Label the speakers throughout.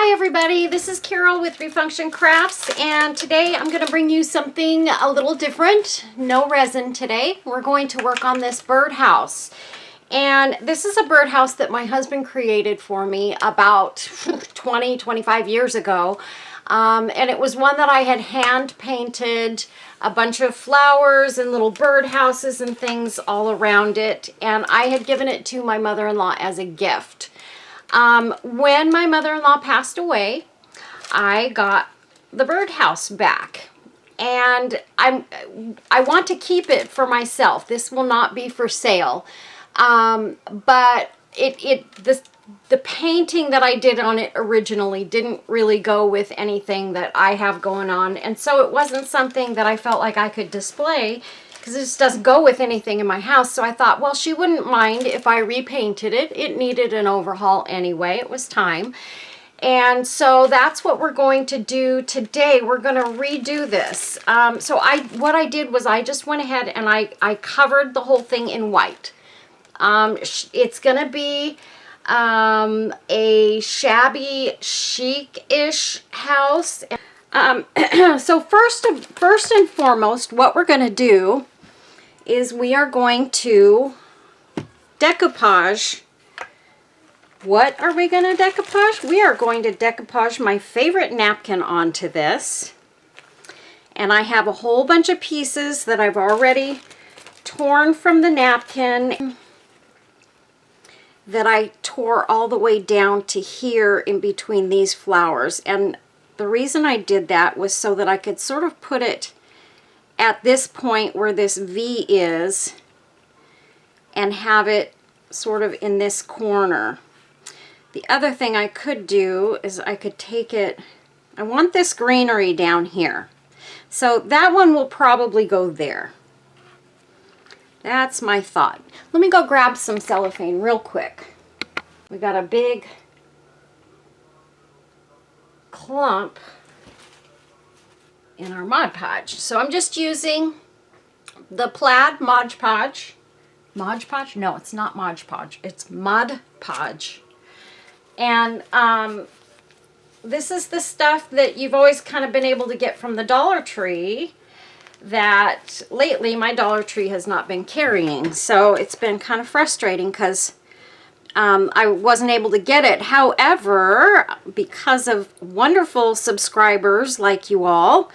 Speaker 1: Hi everybody, this is Carol with Refunction Crafts, and today I'm going to bring you something a little different. No resin today. We're going to work on this birdhouse. And this is a birdhouse that my husband created for me about 25 years ago. And it was one that I had hand painted a bunch of flowers and little birdhouses and things all around it. And I had given it to my mother-in-law as a gift. When my mother-in-law passed away, I got the birdhouse back, and I want to keep it for myself. This will not be for sale, but the painting that I did on it originally didn't really go with anything that I have going on, and so it wasn't something that I felt like I could display, because it just doesn't go with anything in my house. So I thought, well, she wouldn't mind if I repainted it. It needed an overhaul anyway. It was time. And so that's what we're going to do today. We're going to redo this. What I did was I just went ahead and I covered the whole thing in white. It's going to be a shabby chic-ish house. So first and foremost, what we're going to do is we are going to decoupage. What are we going to decoupage? We are going to decoupage my favorite napkin onto this. And I have a whole bunch of pieces that I've already torn from the napkin that I tore all the way down to here in between these flowers. And the reason I did that was so that I could sort of put it at this point where this V is and have it sort of in this corner. The other thing I could do is I could take it, I want this greenery down here. So that one will probably go there. That's my thought. Let me go grab some cellophane real quick. We got a big clump in our Mod Podge. So I'm just using the plaid Mod Podge. Mod Podge? No, it's not Mod Podge. It's Mod Podge. And this is the stuff that you've always kind of been able to get from the Dollar Tree that lately my Dollar Tree has not been carrying. So it's been kind of frustrating because I wasn't able to get it. However, because of wonderful subscribers like you all,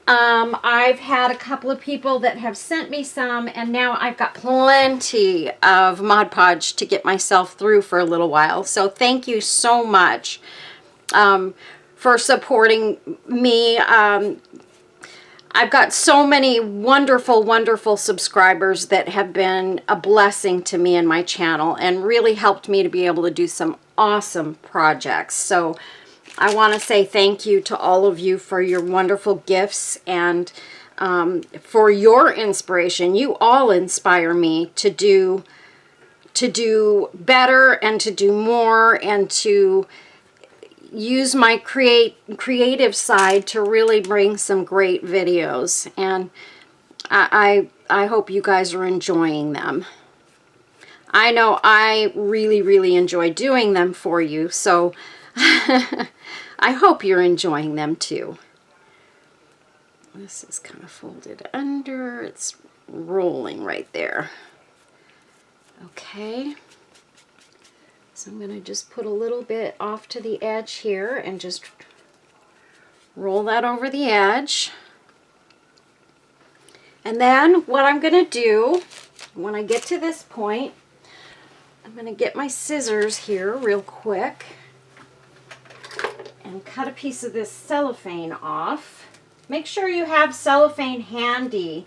Speaker 1: I've had a couple of people that have sent me some, and now I've got plenty of Mod Podge to get myself through for a little while. So thank you so much for supporting me. I've got so many wonderful, wonderful subscribers that have been a blessing to me and my channel and really helped me to be able to do some awesome projects. So I want to say thank you to all of you for your wonderful gifts and for your inspiration. You all inspire me to do better and to do more and to use my creative side to really bring some great videos, and I hope you guys are enjoying them. I know I really enjoy doing them for you, so I hope you're enjoying them too. This is kind of folded under, it's rolling right there. Okay. So I'm going to just put a little bit off to the edge here and just roll that over the edge. And then what I'm going to do when I get to this point, I'm going to get my scissors here real quick and cut a piece of this cellophane off. Make sure you have cellophane handy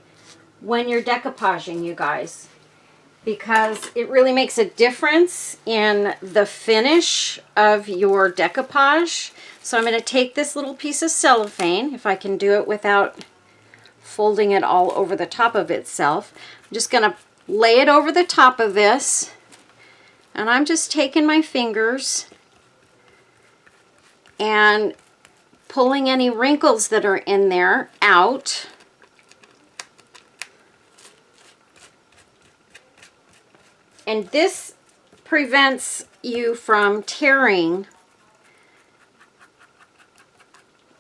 Speaker 1: when you're decoupaging, you guys, because it really makes a difference in the finish of your decoupage. So I'm going to take this little piece of cellophane, if I can do it without folding it all over the top of itself. I'm just going to lay it over the top of this, and I'm just taking my fingers and pulling any wrinkles that are in there out. And this prevents you from tearing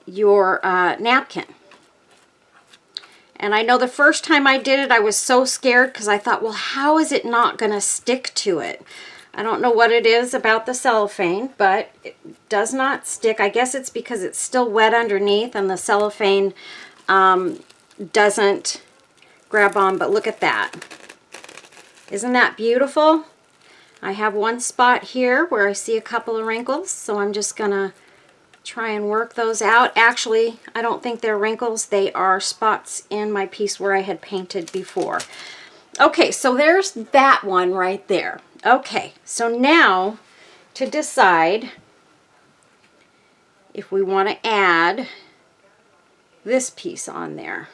Speaker 1: your napkin. And I know the first time I did it, I was so scared because I thought, well, how is it not going to stick to it? I don't know what it is about the cellophane, but it does not stick. I guess it's because it's still wet underneath and the cellophane doesn't grab on. But look at that. Isn't that beautiful? I have one spot here where I see a couple of wrinkles, so I'm just going to try and work those out. Actually, I don't think they're wrinkles. They are spots in my piece where I had painted before. Okay, so there's that one right there. Okay, so now to decide if we want to add this piece on there.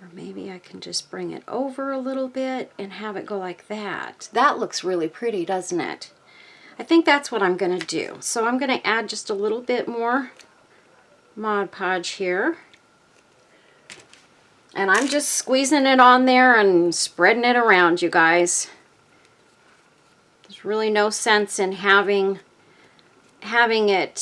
Speaker 1: Or maybe I can just bring it over a little bit and have it go like that. That looks really pretty, doesn't it? I think that's what I'm going to do. So I'm going to add just a little bit more Mod Podge here. And I'm just squeezing it on there and spreading it around, you guys. There's really no sense in having it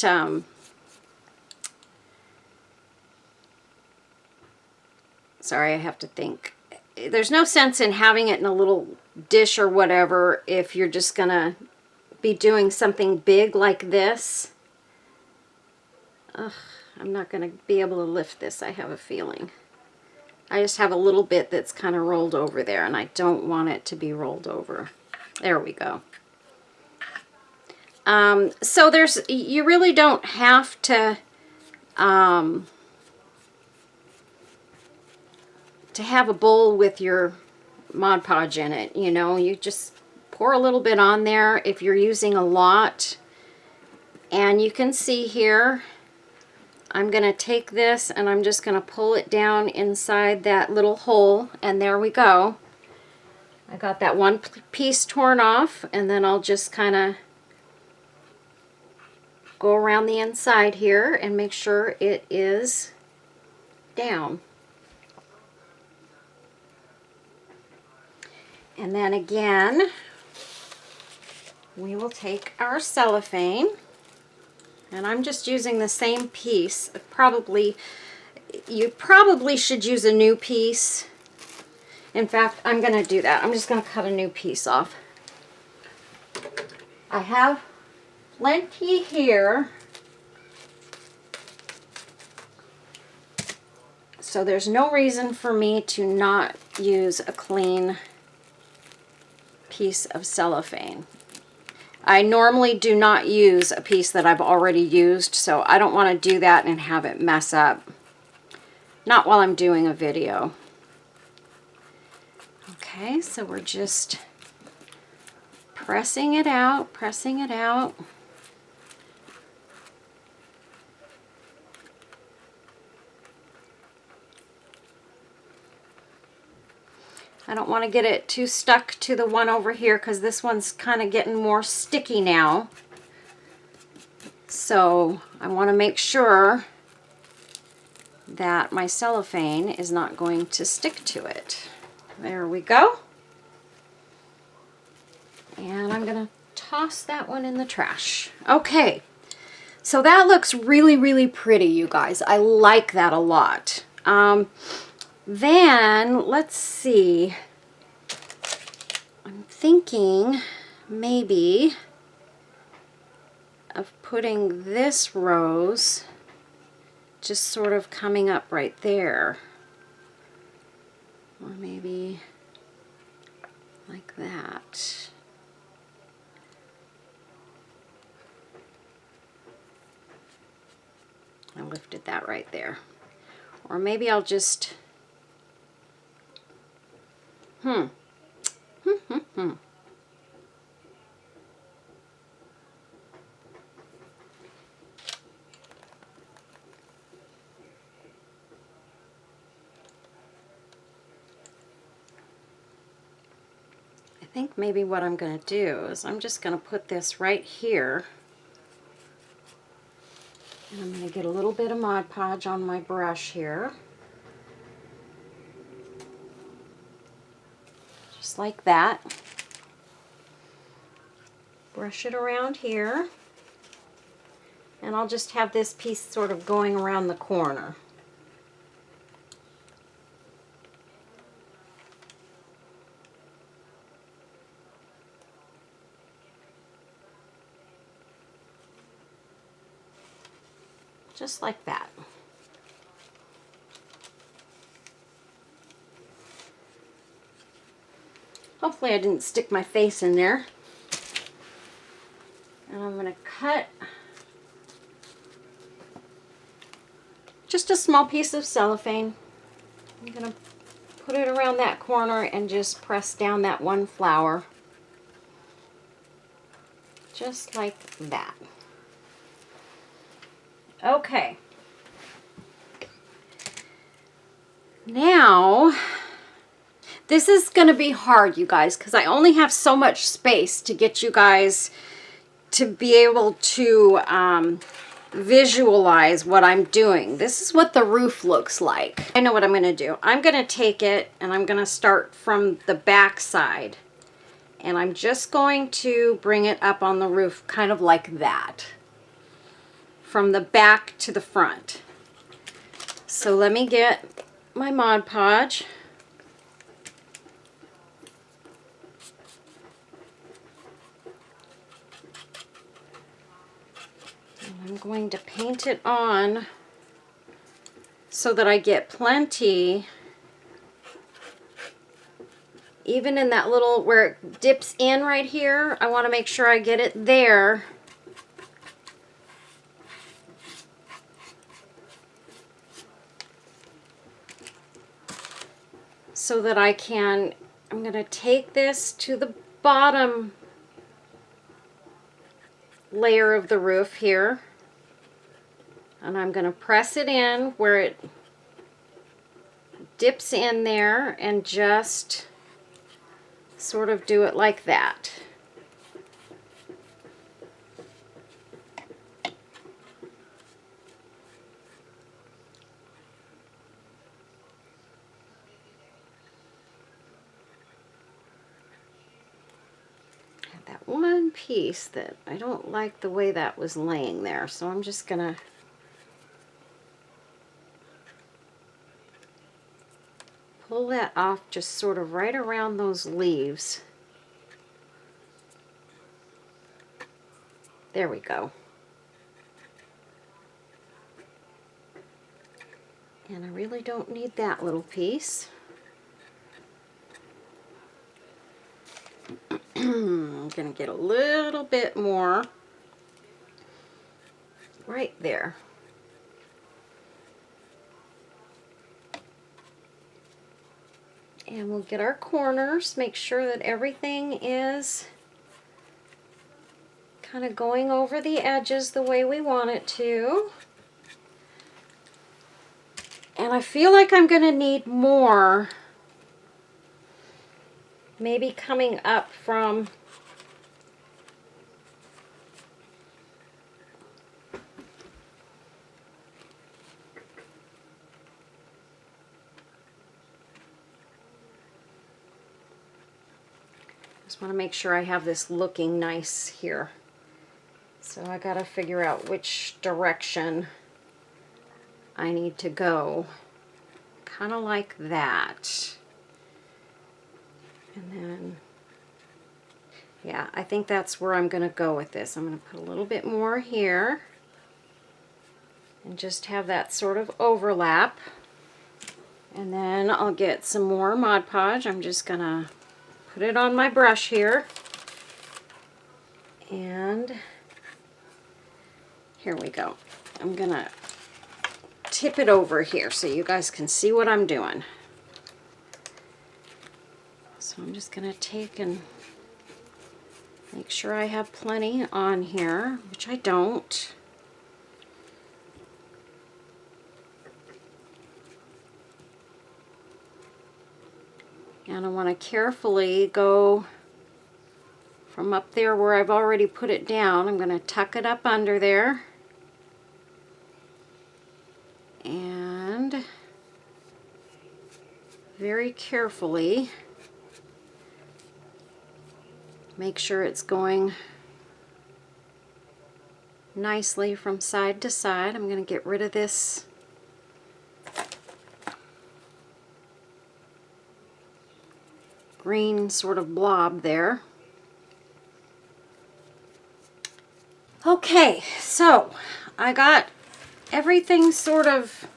Speaker 1: sorry, I have to think. There's no sense in having it in a little dish or whatever if you're just going to be doing something big like this. Ugh, I'm not going to be able to lift this, I have a feeling. I just have a little bit that's kind of rolled over there, and I don't want it to be rolled over. There we go. So you really don't have to have a bowl with your Mod Podge in it. You know, you just pour a little bit on there if you're using a lot. And you can see here, I'm going to take this and I'm just going to pull it down inside that little hole, and there we go. I got that one piece torn off, and then I'll just kind of go around the inside here and make sure it is down. And then again, we will take our cellophane, and I'm just using the same piece. You probably should use a new piece. In fact, I'm going to do that. I'm just going to cut a new piece off. I have plenty here, so there's no reason for me to not use a clean piece of cellophane. I normally do not use a piece that I've already used, so I don't want to do that and have it mess up. Not while I'm doing a video. Okay, so we're just pressing it out, pressing it out. I don't want to get it too stuck to the one over here because this one's kind of getting more sticky now. So I want to make sure that my cellophane is not going to stick to it. There we go. And I'm going to toss that one in the trash. Okay, so that looks really, really pretty, you guys. I like that a lot. Then, let's see, I'm thinking maybe of putting this rose just sort of coming up right there. Or maybe like that. I lifted that right there. Or maybe I'll just I think maybe what I'm going to do is I'm just going to put this right here. And I'm going to get a little bit of Mod Podge on my brush here. Just like that. Brush it around here. And I'll just have this piece sort of going around the corner. Just like that. Hopefully I didn't stick my face in there. And I'm going to cut just a small piece of cellophane. I'm going to put it around that corner and just press down that one flower. Just like that. Okay. Now, this is going to be hard, you guys, because I only have so much space to get you guys to be able to visualize what I'm doing. This is what the roof looks like. I know what I'm going to do. I'm going to take it and I'm going to start from the back side. And I'm just going to bring it up on the roof kind of like that. From the back to the front. So let me get my Mod Podge. And I'm going to paint it on so that I get plenty, even in that little where it dips in right here. I want to make sure I get it there. So that I'm going to take this to the bottom layer of the roof here. And I'm going to press it in where it dips in there and just sort of do it like that. That one piece that I don't like the way that was laying there, so I'm just gonna pull that off just sort of right around those leaves. There we go. And I really don't need that little piece. I'm going to get a little bit more right there. And we'll get our corners, make sure that everything is kind of going over the edges the way we want it to. And I feel like I'm going to need more, maybe coming up from just want to make sure I have this looking nice here. So I got to figure out which direction I need to go. Kind of like that. And then, yeah, I think that's where I'm going to go with this. I'm going to put a little bit more here and just have that sort of overlap. And then I'll get some more Mod Podge. I'm just going to put it on my brush here. And here we go. I'm going to tip it over here so you guys can see what I'm doing. So I'm just going to take and make sure I have plenty on here, which I don't. And I want to carefully go from up there where I've already put it down. I'm going to tuck it up under there. And very carefully make sure it's going nicely from side to side. I'm going to get rid of this green sort of blob there. Okay, so I got everything sort of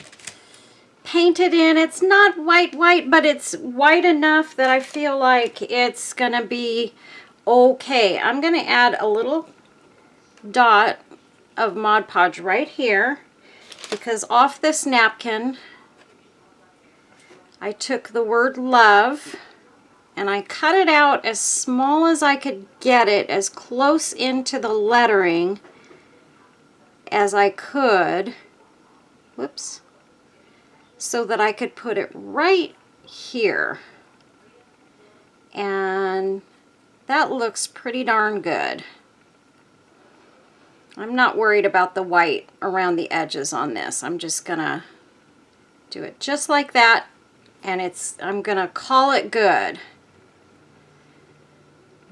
Speaker 1: painted in. It's not white, but it's white enough that I feel like it's gonna be okay. I'm gonna add a little dot of Mod Podge right here, because off this napkin I took the word love and I cut it out as small as I could get it, as close into the lettering as I could. Whoops. So that I could put it right here. And that looks pretty darn good. I'm not worried about the white around the edges on this. I'm just gonna do it just like that, and I'm gonna call it good.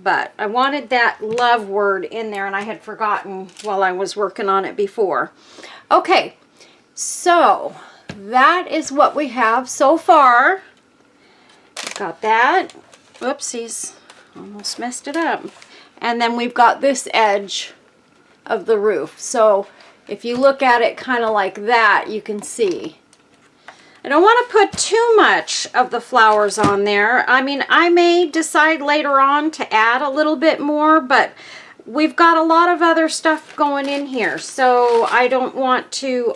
Speaker 1: But I wanted that love word in there, and I had forgotten while I was working on it before. Okay, so that is what we have so far. Got that. Whoopsies, almost messed it up. And then we've got this edge of the roof. So if you look at it kind of like that, you can see. I don't want to put too much of the flowers on there. I mean, I may decide later on to add a little bit more, but we've got a lot of other stuff going in here, so I don't want to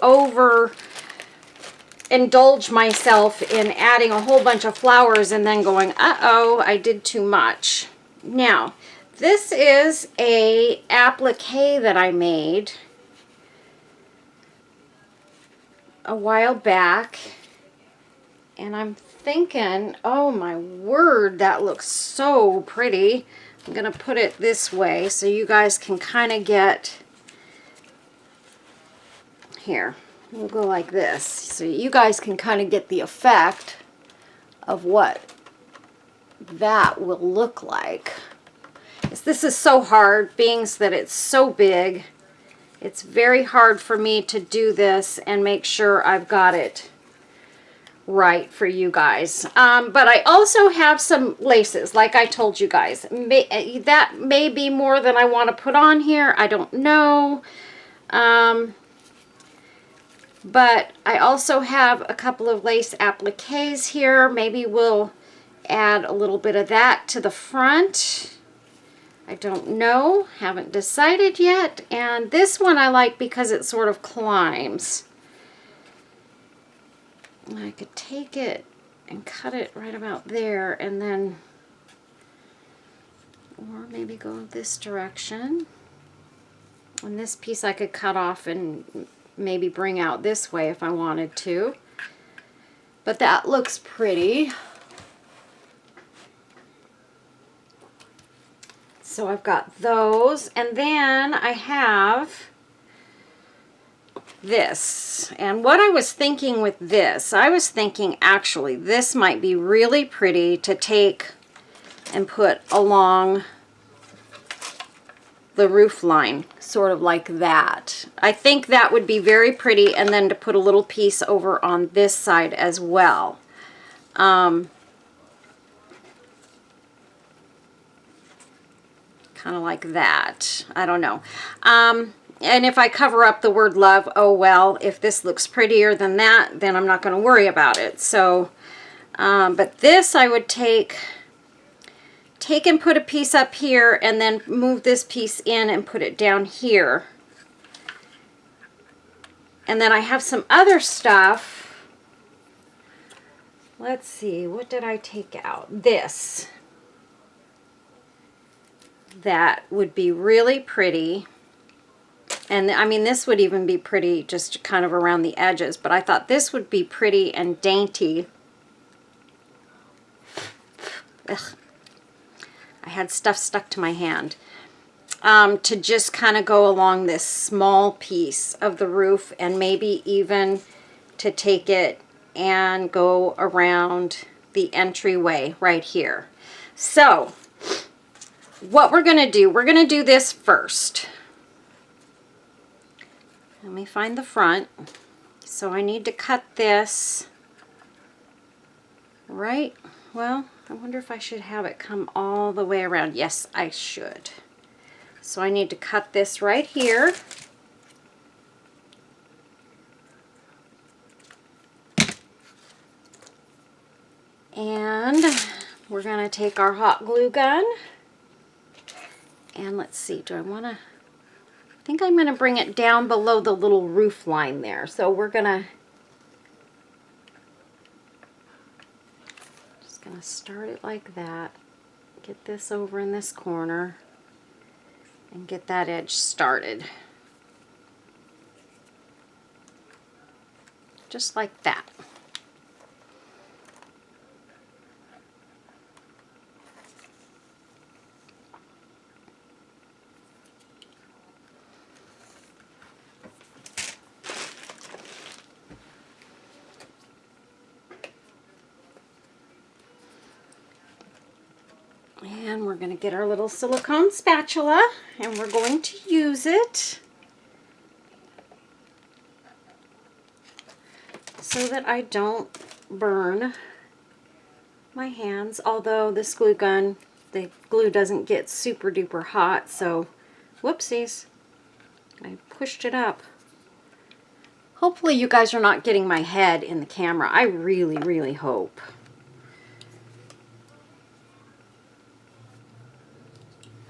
Speaker 1: indulge myself in adding a whole bunch of flowers and then going, uh-oh, I did too much. Now, this is a applique that I made a while back. And I'm thinking, oh my word, that looks so pretty. I'm going to put it this way so you guys can kind of get, here, we'll go like this. So you guys can kind of get the effect of what that will look like. This is so hard, being that it's so big. It's very hard for me to do this and make sure I've got it right for you guys. But I also have some laces, like I told you guys. That may be more than I want to put on here. I don't know. But I also have a couple of lace appliques here. Maybe we'll add a little bit of that to the front. I don't know. Haven't decided yet. And this one I like because it sort of climbs. I could take it and cut it right about there, and then, or maybe go this direction. And this piece I could cut off and maybe bring out this way if I wanted to. But that looks pretty. So I've got those, and then I have this. And what I was thinking with this, I was thinking actually this might be really pretty to take and put along the roof line, sort of like that. I think that would be very pretty, and then to put a little piece over on this side as well. Kind of like that. I don't know. And if I cover up the word love, oh well, if this looks prettier than that, then I'm not going to worry about it. So, but this I would take and put a piece up here, and then move this piece in and put it down here. And then I have some other stuff. Let's see, what did I take out? This. That would be really pretty. And I mean, this would even be pretty just kind of around the edges, but I thought this would be pretty and dainty. Ugh. I had stuff stuck to my hand. To just kind of go along this small piece of the roof, and maybe even to take it and go around the entryway right here. So what we're going to do this first. Let me find the front. So I need to cut this right, well, I wonder if I should have it come all the way around. Yes, I should. So I need to cut this right here. And we're going to take our hot glue gun. And let's see, do I want to, I think I'm going to bring it down below the little roof line there. So we're going to, just going to start it like that. Get this over in this corner and get that edge started. Just like that. And we're going to get our little silicone spatula and we're going to use it so that I don't burn my hands. Although this glue gun, the glue doesn't get super duper hot, so whoopsies, I pushed it up. Hopefully you guys are not getting my head in the camera. I really, really hope.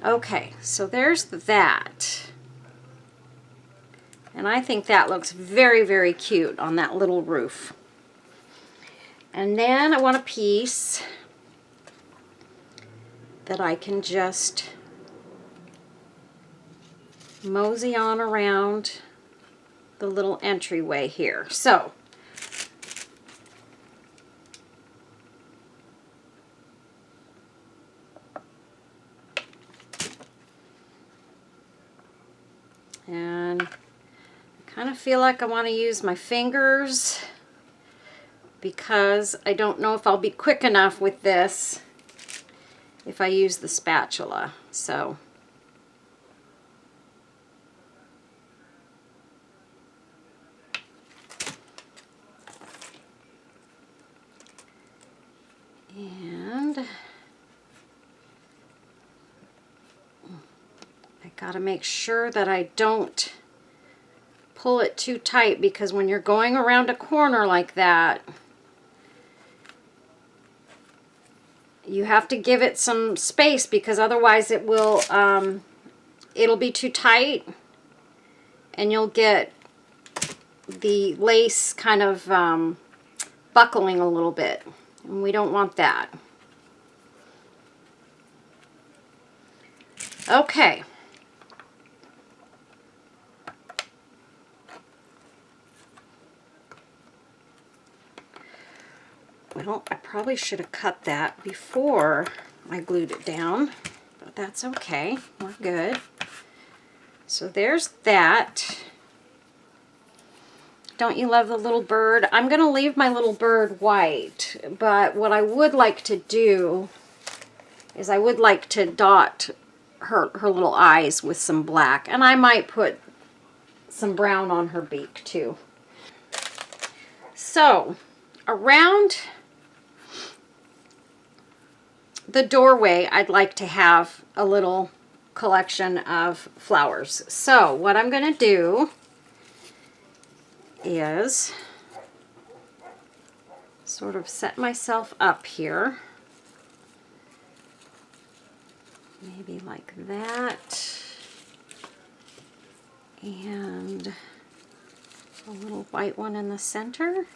Speaker 1: Okay, so there's that. And I think that looks very, very cute on that little roof. And then I want a piece that I can just mosey on around the little entryway here. So, and I kind of feel like I want to use my fingers because I don't know if I'll be quick enough with this if I use the spatula. So and I gotta make sure that I don't pull it too tight, because when you're going around a corner like that, you have to give it some space, because otherwise it will it'll be too tight and you'll get the lace kind of buckling a little bit, and we don't want that. Okay. Well, I probably should have cut that before I glued it down, but that's okay. We're good. So there's that. Don't you love the little bird? I'm going to leave my little bird white, but what I would like to do is I would like to dot her little eyes with some black, and I might put some brown on her beak too. So around the doorway, I'd like to have a little collection of flowers. So what I'm going to do is sort of set myself up here. Maybe like that. And a little white one in the center.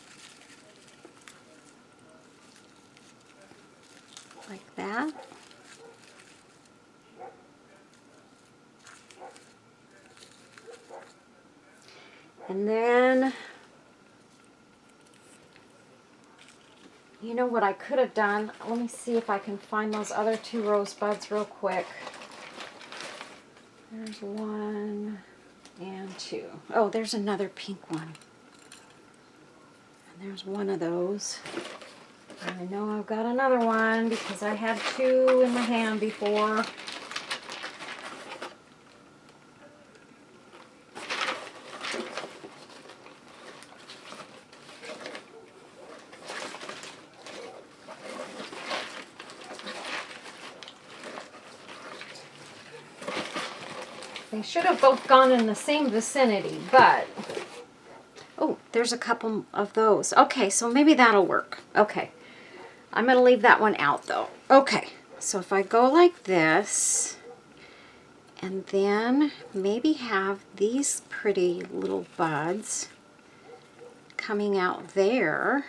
Speaker 1: Like that. And then, you know what I could have done? Let me see if I can find those other two rosebuds real quick. There's one and two. Oh, there's another pink one. And there's one of those. I know I've got another one because I had two in my hand before. They should have both gone in the same vicinity, but... Oh, there's a couple of those. Okay, so maybe that'll work. Okay. I'm going to leave that one out, though. Okay, so if I go like this, and then maybe have these pretty little buds coming out there.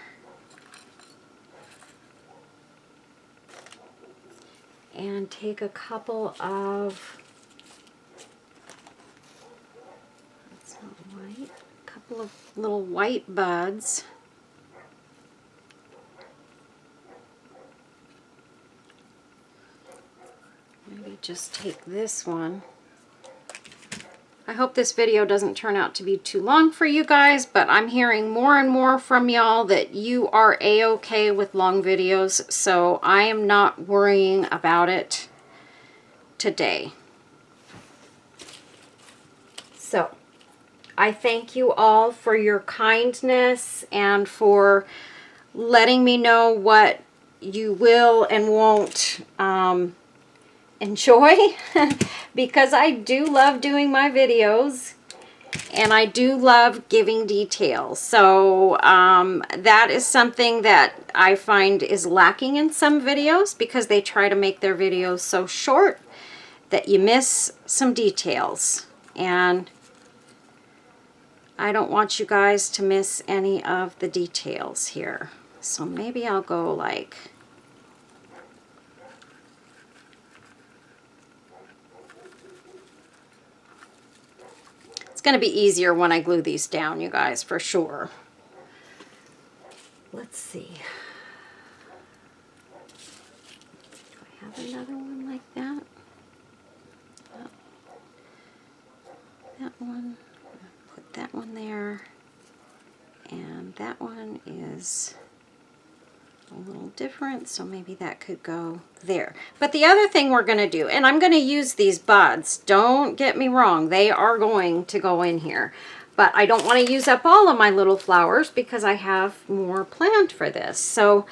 Speaker 1: And take a couple of, that's not white, a couple of little white buds. Maybe just take this one. I hope this video doesn't turn out to be too long for you guys, but I'm hearing more and more from y'all that you are a-okay with long videos, so I am not worrying about it today. So, I thank you all for your kindness and for letting me know what you will and won't enjoy because I do love doing my videos and I do love giving details. So that is something that I find is lacking in some videos because they try to make their videos so short that you miss some details. And I don't want you guys to miss any of the details here. So maybe I'll go like... It's going to be easier when I glue these down, you guys, for sure. Let's see. Do I have another one like that? Oh. That one. Put that one there. And that one is a little different, so maybe that could go there. But the other thing we're going to do, and I'm going to use these buds, don't get me wrong, they are going to go in here, but I don't want to use up all of my little flowers because I have more planned for this. So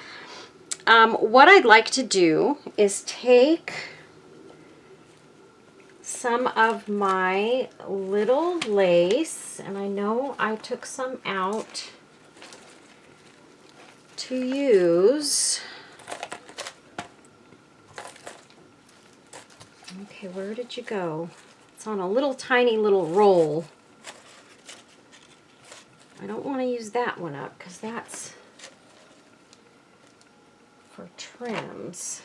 Speaker 1: what I'd like to do is take some of my little lace, and I know I took some out to use. Okay, where did you go? It's on a little tiny little roll. I don't want to use that one up because that's for trims.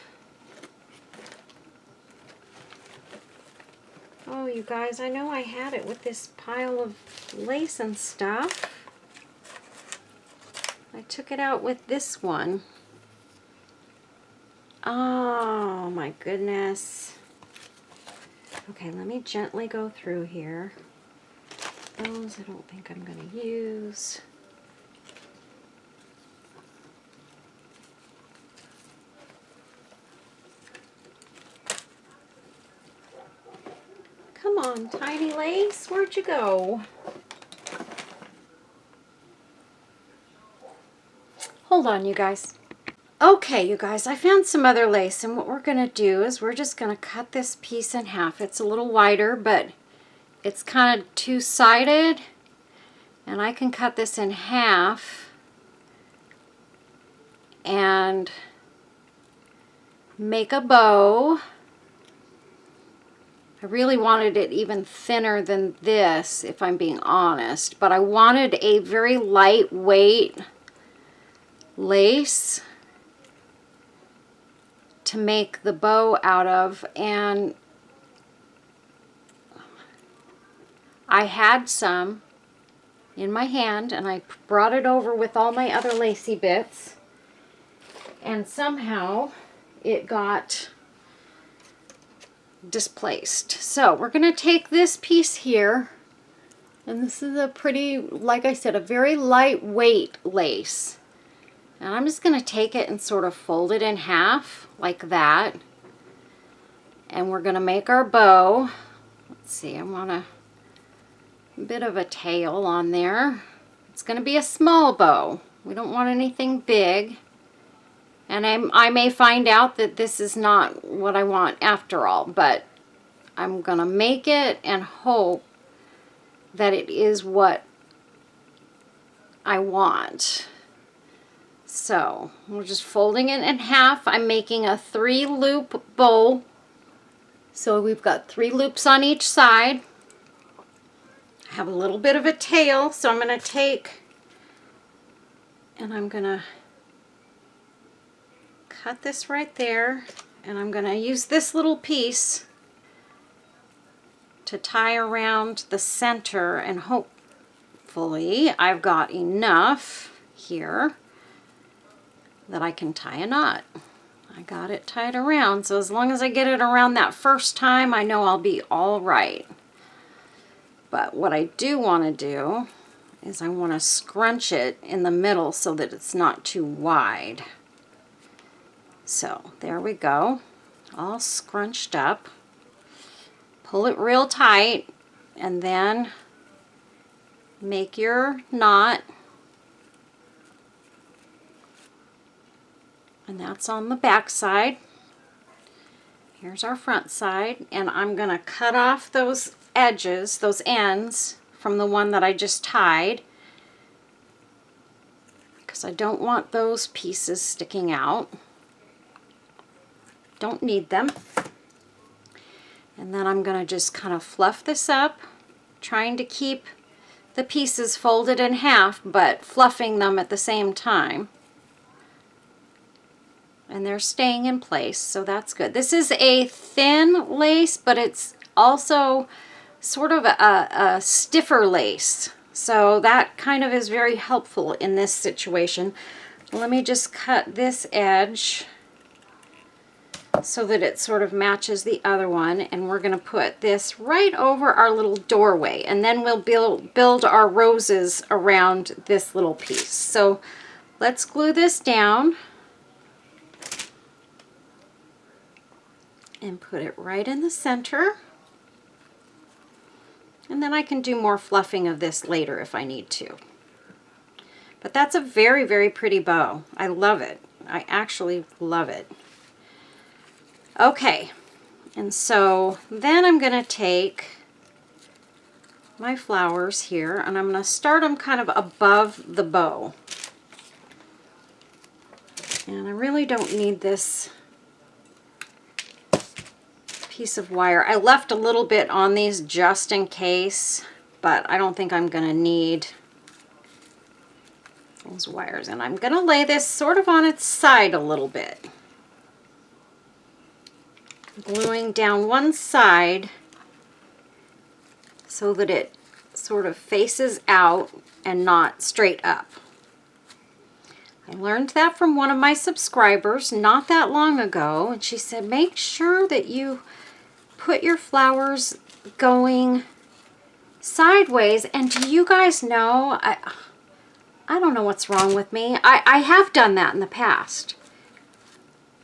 Speaker 1: Oh, you guys, I know I had it with this pile of lace and stuff. I took it out with this one. Oh my goodness. Okay, let me gently go through here. Those I don't think I'm going to use. Come on, tiny lace, where'd you go? Hold on, you guys. Okay, you guys, I found some other lace, and what we're going to do is we're just going to cut this piece in half. It's a little wider, but it's kind of two-sided, and I can cut this in half and make a bow. I really wanted it even thinner than this, if I'm being honest, but I wanted a very lightweight lace to make the bow out of, and I had some in my hand and I brought it over with all my other lacy bits, and somehow it got displaced. So we're going to take this piece here, and this is a pretty, like I said, a very lightweight lace. And I'm just going to take it and sort of fold it in half like that. And we're going to make our bow. Let's see, I want a bit of a tail on there. It's going to be a small bow. We don't want anything big. And I may find out that this is not what I want after all, but I'm gonna make it and hope that it is what I want. So we're just folding it in half. I'm making a 3-loop bow. So we've got 3 loops on each side. I have a little bit of a tail, so I'm gonna take and I'm gonna cut this right there, and I'm gonna use this little piece to tie around the center, and hopefully I've got enough here that I can tie a knot. I got it tied around, so as long as I get it around that first time, I know I'll be all right. But what I do want to do is I want to scrunch it in the middle so that it's not too wide. So there we go, all scrunched up. Pull it real tight and then make your knot. And that's on the back side. Here's our front side, and I'm gonna cut off those edges, those ends from the one that I just tied, because I don't want those pieces sticking out. Don't need them. And then I'm gonna just kind of fluff this up, trying to keep the pieces folded in half, but fluffing them at the same time. And they're staying in place, so that's good. This is a thin lace, but it's also sort of a stiffer lace. So that kind of is very helpful in this situation. Let me just cut this edge so that it sort of matches the other one, and we're going to put this right over our little doorway, and then we'll build our roses around this little piece. So let's glue this down and put it right in the center. And then I can do more fluffing of this later if I need to. But that's a very, very pretty bow. I love it. I actually love it. Okay, and so then I'm going to take my flowers here and I'm going to start them kind of above the bow. And I really don't need this piece of wire. I left a little bit on these just in case, but I don't think I'm going to need those wires. And I'm going to lay this sort of on its side a little bit, gluing down one side so that it sort of faces out and not straight up. I learned that from one of my subscribers not that long ago, and she said make sure that you put your flowers going sideways. And do you guys know, I don't know what's wrong with me. I have done that in the past.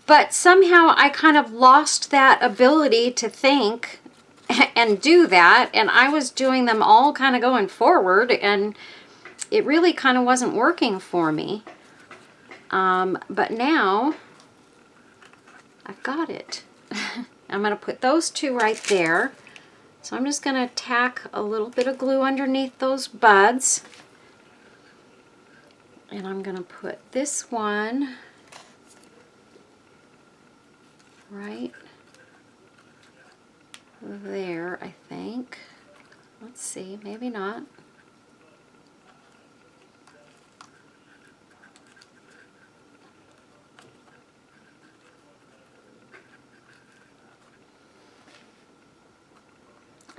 Speaker 1: But somehow I kind of lost that ability to think and do that, and I was doing them all kind of going forward, and it really kind of wasn't working for me. But now I've got it. I'm going to put those two right there. So I'm just going to tack a little bit of glue underneath those buds. And I'm going to put this one right there, I think. Let's see, maybe not.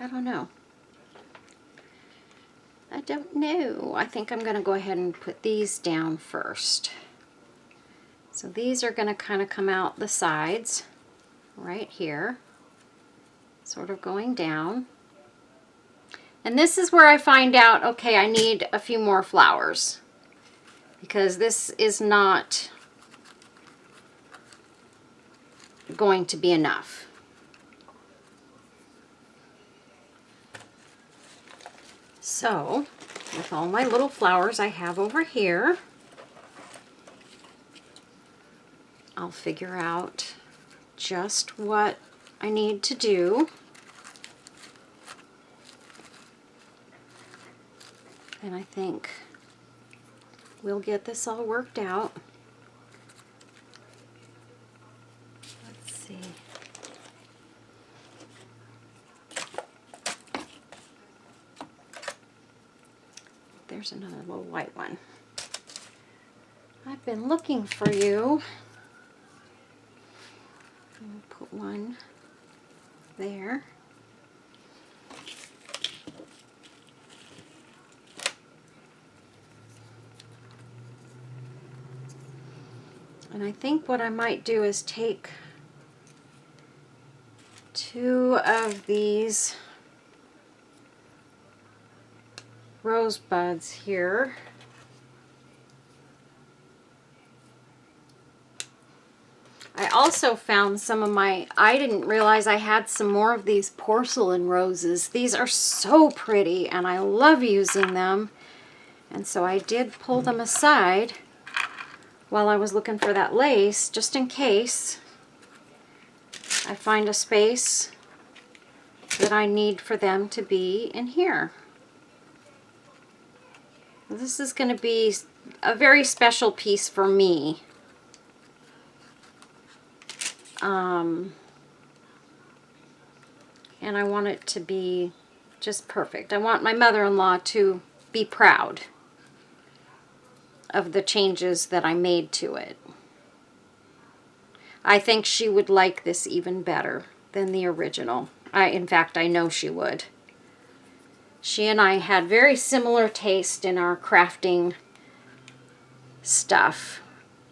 Speaker 1: I don't know. I don't know. I think I'm going to go ahead and put these down first. So these are going to kind of come out the sides right here, sort of going down. And this is where I find out, okay, I need a few more flowers, because this is not going to be enough. So, with all my little flowers I have over here, I'll figure out just what I need to do. And I think we'll get this all worked out. Let's see. There's another little white one. I've been looking for you. We'll put one there. And I think what I might do is take 2 of these rosebuds here. I also found some of I didn't realize I had some more of these porcelain roses. These are so pretty and I love using them. And so I did pull them aside while I was looking for that lace, just in case I find a space that I need for them to be in here. This is going to be a very special piece for me. And I want it to be just perfect. I want my mother-in-law to be proud of the changes that I made to it. I think she would like this even better than the original. In fact, I know she would. She and I had very similar taste in our crafting stuff.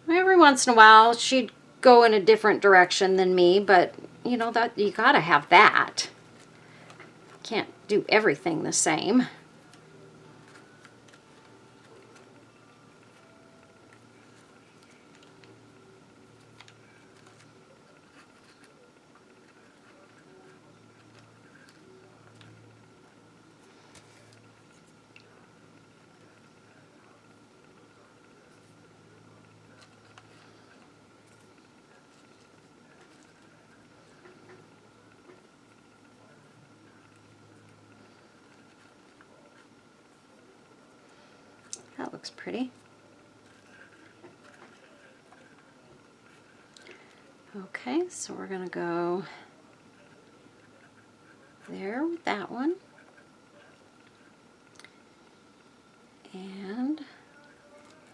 Speaker 1: Every once in a while, she'd go in a different direction than me, but you know, that you gotta have that. Can't do everything the same. That looks pretty. Okay, so we're going to go there with that one. And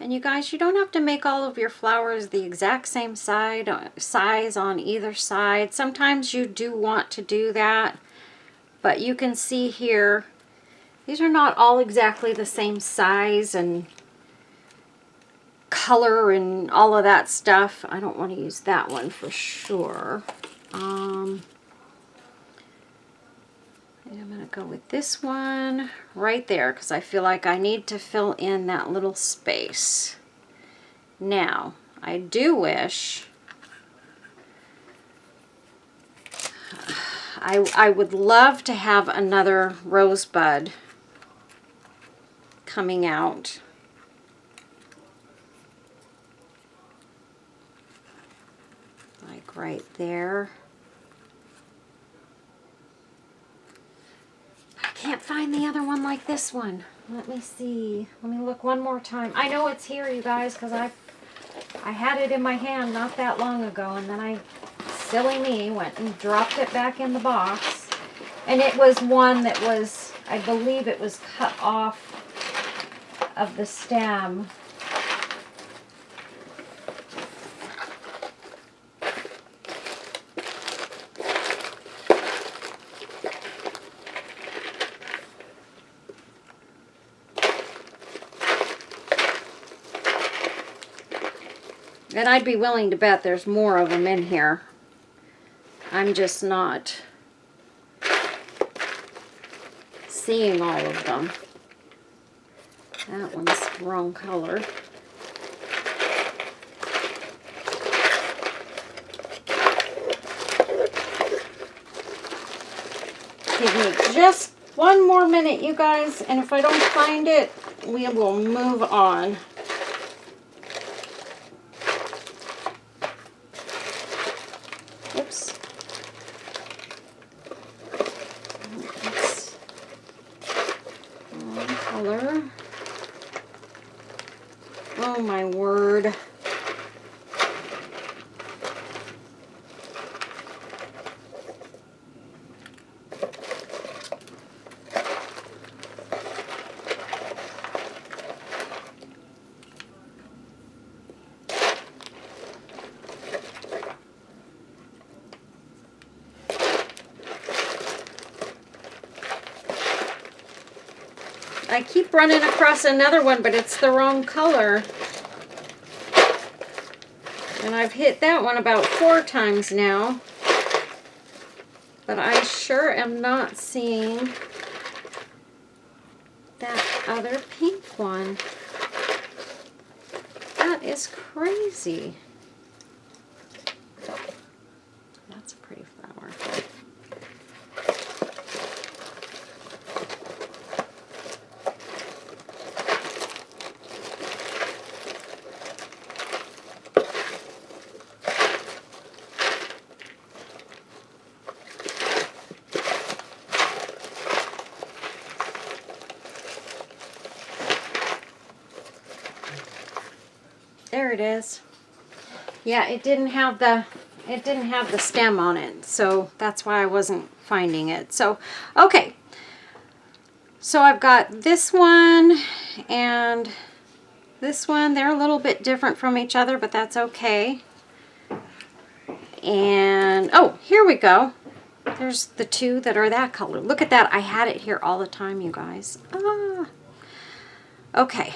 Speaker 1: you guys, you don't have to make all of your flowers the exact same size on either side. Sometimes you do want to do that, but you can see here, these are not all exactly the same size and color and all of that stuff. I don't want to use that one for sure. I'm going to go with this one right there because I feel like I need to fill in that little space. Now, I do wish I would love to have another rosebud coming out. Like right there. I can't find the other one like this one. Let me see. Let me look one more time. I know it's here, you guys, because I had it in my hand not that long ago, and then silly me, went and dropped it back in the box. And it was one that was, I believe it was cut off of the stem. And I'd be willing to bet there's more of them in here. I'm just not seeing all of them. That one's the wrong color. Give me just one more minute, you guys, and if I don't find it, we will move on. Oops. That's wrong color. Oh my word. I keep running across another one, but it's the wrong color. And I've hit that one about 4 times now. But I sure am not seeing that other pink one. That is crazy. That's a pretty flower. There it is. Yeah, it didn't have the stem on it, so that's why I wasn't finding it. So, okay. So I've got this one and this one. They're a little bit different from each other, but that's okay. And oh, here we go. There's the two that are that color. Look at that. I had it here all the time, you guys. Ah. Okay.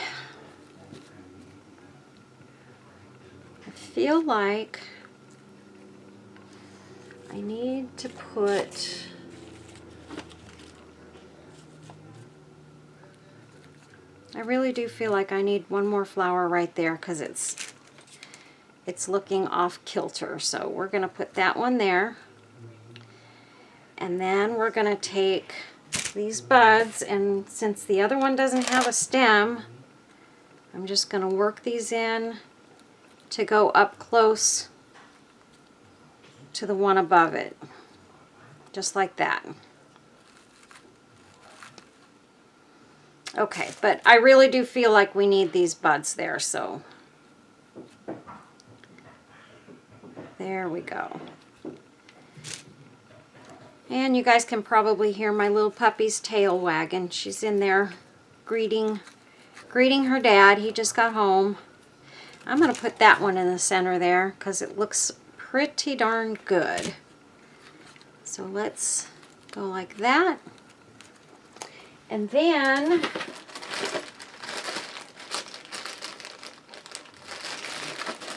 Speaker 1: I feel like I need to put I really do feel like I need one more flower right there because it's looking off kilter. So we're going to put that one there. And then we're going to take these buds, and since the other one doesn't have a stem, I'm just going to work these in to go up close to the one above it, just like that. Okay, but I really do feel like we need these buds there, so there we go. And you guys can probably hear my little puppy's tail wagging. She's in there greeting her dad. He just got home. I'm going to put that one in the center there because it looks pretty darn good. So let's go like that. And then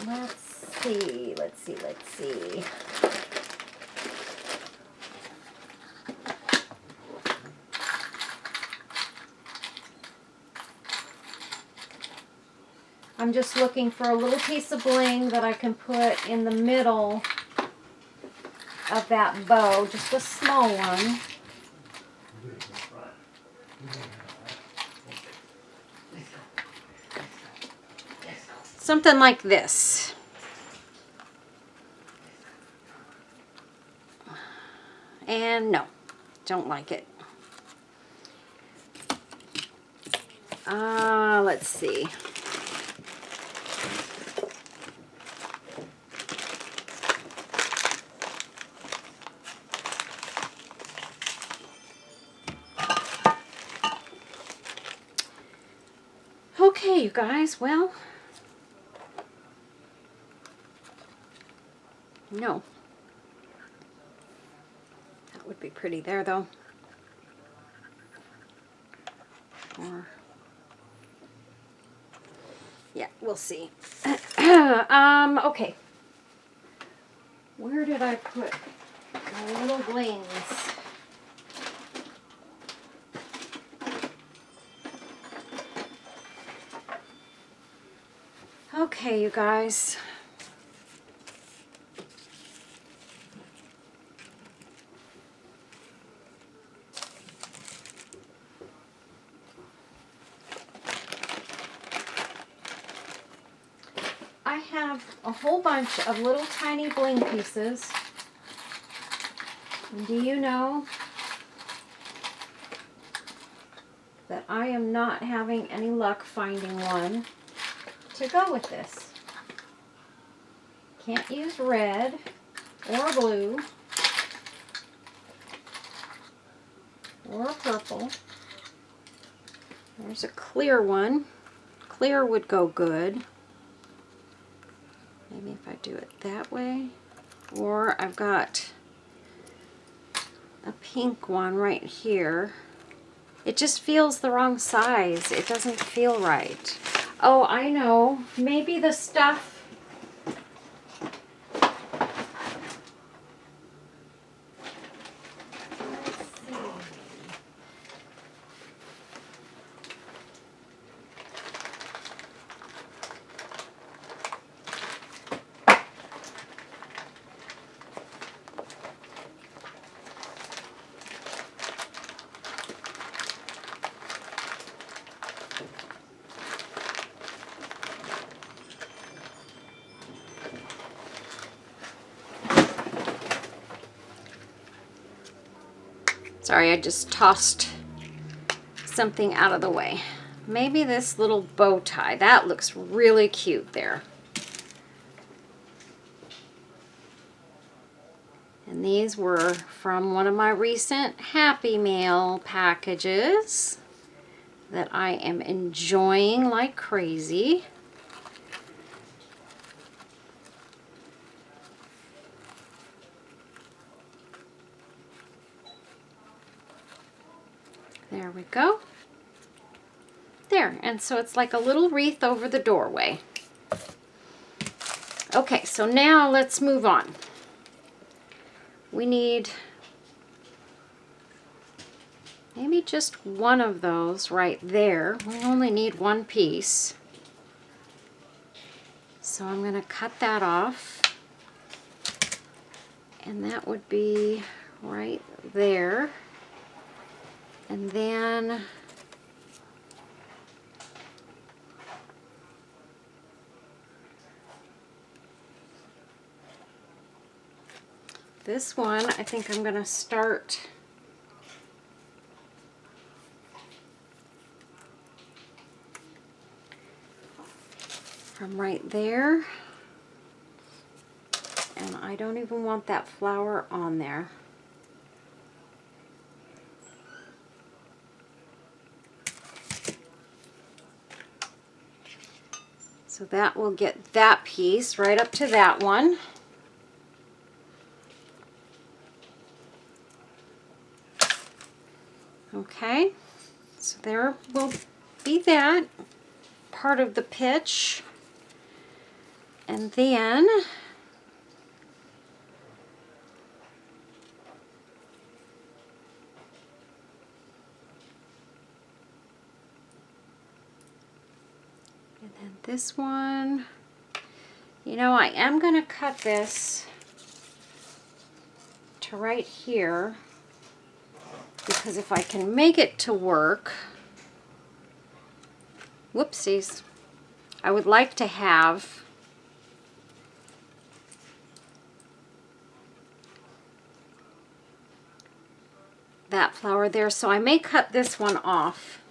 Speaker 1: let's see. I'm just looking for a little piece of bling that I can put in the middle of that bow, just a small one. Something like this. And no, don't like it. Let's see. Okay, you guys, well, no. That would be pretty there, though. Or, yeah, we'll see. Okay. Where did I put my little blings? Okay, you guys. I have a whole bunch of little tiny bling pieces. And do you know that I am not having any luck finding one? to go with this. Can't use red or blue or purple. There's a clear one. Clear would go good. Maybe if I do it that way. Or I've got a pink one right here. It just feels the wrong size. It doesn't feel right. Oh, I know. Maybe the stuff... Sorry, I just tossed something out of the way. Maybe this little bow tie. That looks really cute there. And these were from one of my recent Happy Mail packages that I am enjoying like crazy. There we go. There, and so it's like a little wreath over the doorway. Okay, so now let's move on. We need maybe just one of those right there. We only need one piece. So I'm going to cut that off. And that would be right there. And then this one, I think I'm going to start from right there. And I don't even want that flower on there. So that will get that piece right up to that one. Okay, so there will be that part of the pitch. And then this one, you know, I am going to cut this to right here because if I can make it to work, whoopsies, I would like to have that flower there, so I may cut this one off.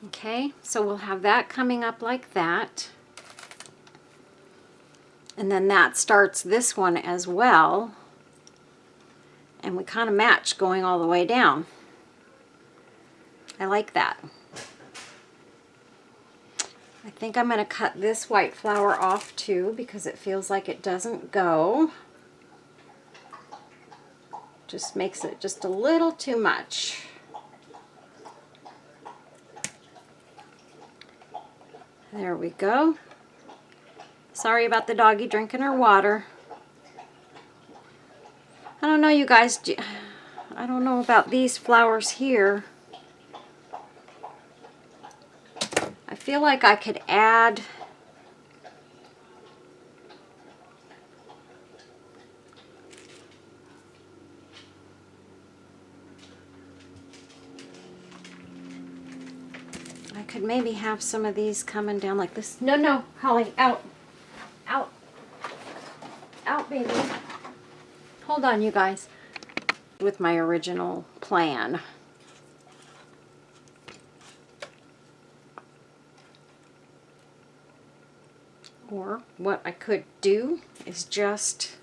Speaker 1: Okay, so we'll have that coming up like that. And then that starts this one as well. And we kind of match going all the way down. I like that. I think I'm going to cut this white flower off too because it feels like it doesn't go. Just makes it just a little too much. There we go. Sorry about the doggy drinking her water. I don't know, you guys. I don't know about these flowers here. I feel like I could add could maybe have some of these coming down like this. No, Holly, out. Out. Out, baby. Hold on, you guys. With my original plan. Or what I could do is just,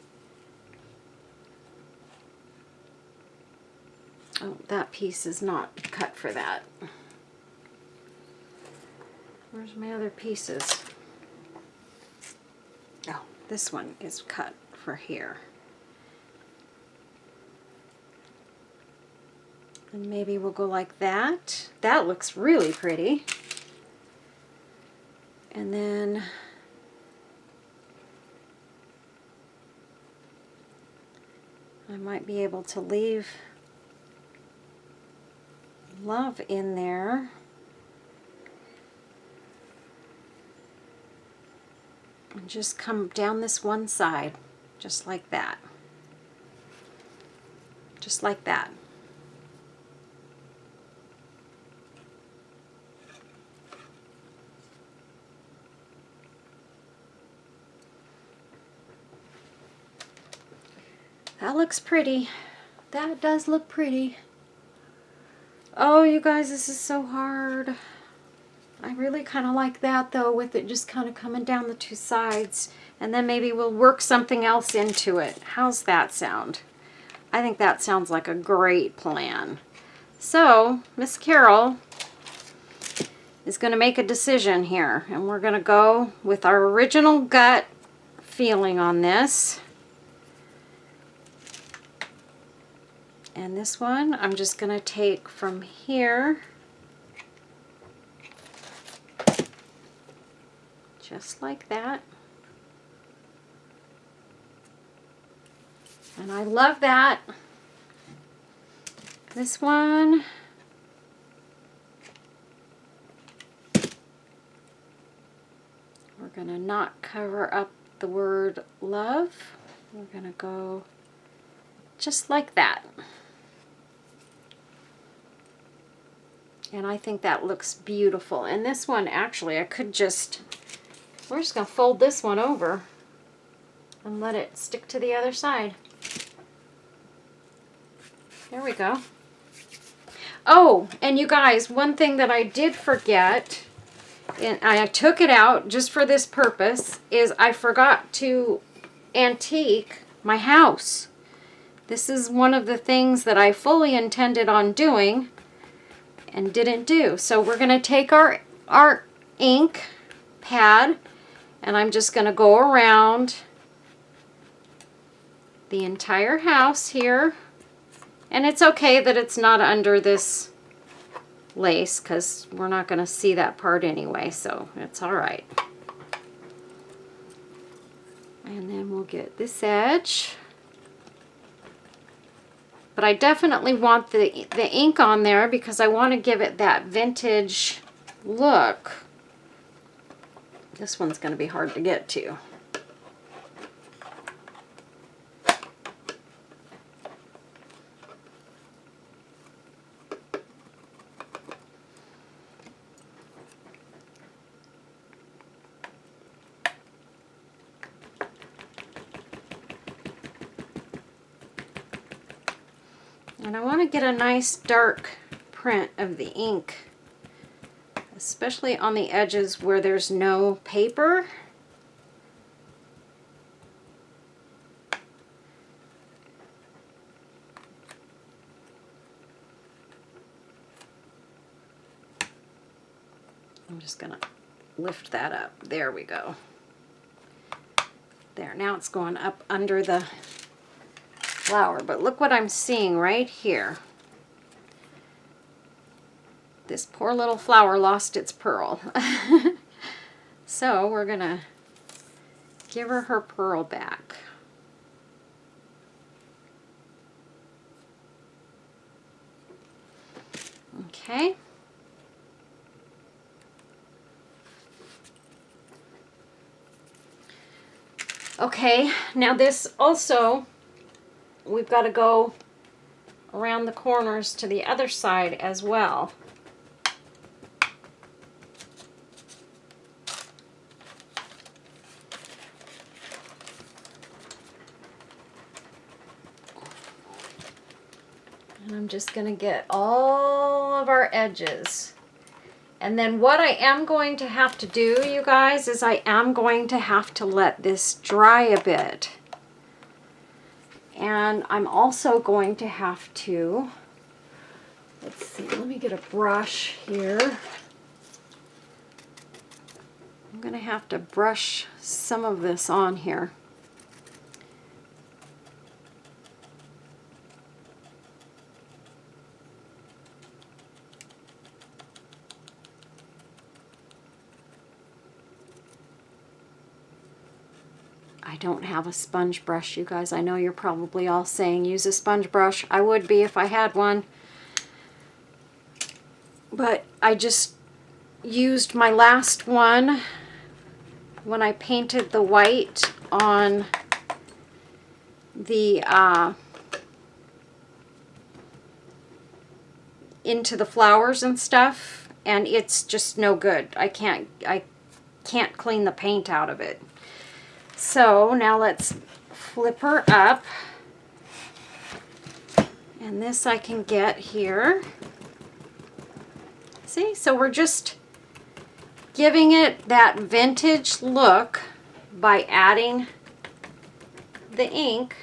Speaker 1: oh, that piece is not cut for that. Where's my other pieces? Oh, this one is cut for here. And maybe we'll go like that. That looks really pretty. And then I might be able to leave love in there. And just come down this one side, just like that. Just like that. That looks pretty. That does look pretty. Oh, you guys, this is so hard. I really kind of like that though, with it just kind of coming down the two sides. And then maybe we'll work something else into it. How's that sound? I think that sounds like a great plan. So, Miss Carol is going to make a decision here. And we're going to go with our original gut feeling on this. And this one, I'm just going to take from here, just like that. And I love that. This one, we're going to not cover up the word love. We're going to go just like that. And I think that looks beautiful. And this one, actually, I could just, we're just going to fold this one over and let it stick to the other side. There we go. Oh, and you guys, one thing that I did forget, and I took it out just for this purpose, is I forgot to antique my house. This is one of the things that I fully intended on doing and didn't do. So we're going to take our ink pad, and I'm just going to go around the entire house here. And it's okay that it's not under this lace, because we're not going to see that part anyway, so it's all right. And then we'll get this edge. But I definitely want the ink on there because I want to give it that vintage look. This one's going to be hard to get to. And I want to get a nice dark print of the ink, especially on the edges where there's no paper. I'm just going to lift that up. There we go. There, now it's going up under the flower, but look what I'm seeing right here. This poor little flower lost its pearl. So we're gonna give her her pearl back. Okay. Okay, now this also, we've got to go around the corners to the other side as well. And I'm just going to get all of our edges. And then what I am going to have to do, you guys, is I am going to have to let this dry a bit. And I'm also going to have to, let's see, let me get a brush here. I'm going to have to brush some of this on here. I don't have a sponge brush, you guys. I know you're probably all saying use a sponge brush. I would be if I had one. But I just used my last one when I painted the white on the into the flowers and stuff, and it's just no good. I can't clean the paint out of it. So now let's flip her up, and this I can get here. See, so we're just giving it that vintage look by adding the ink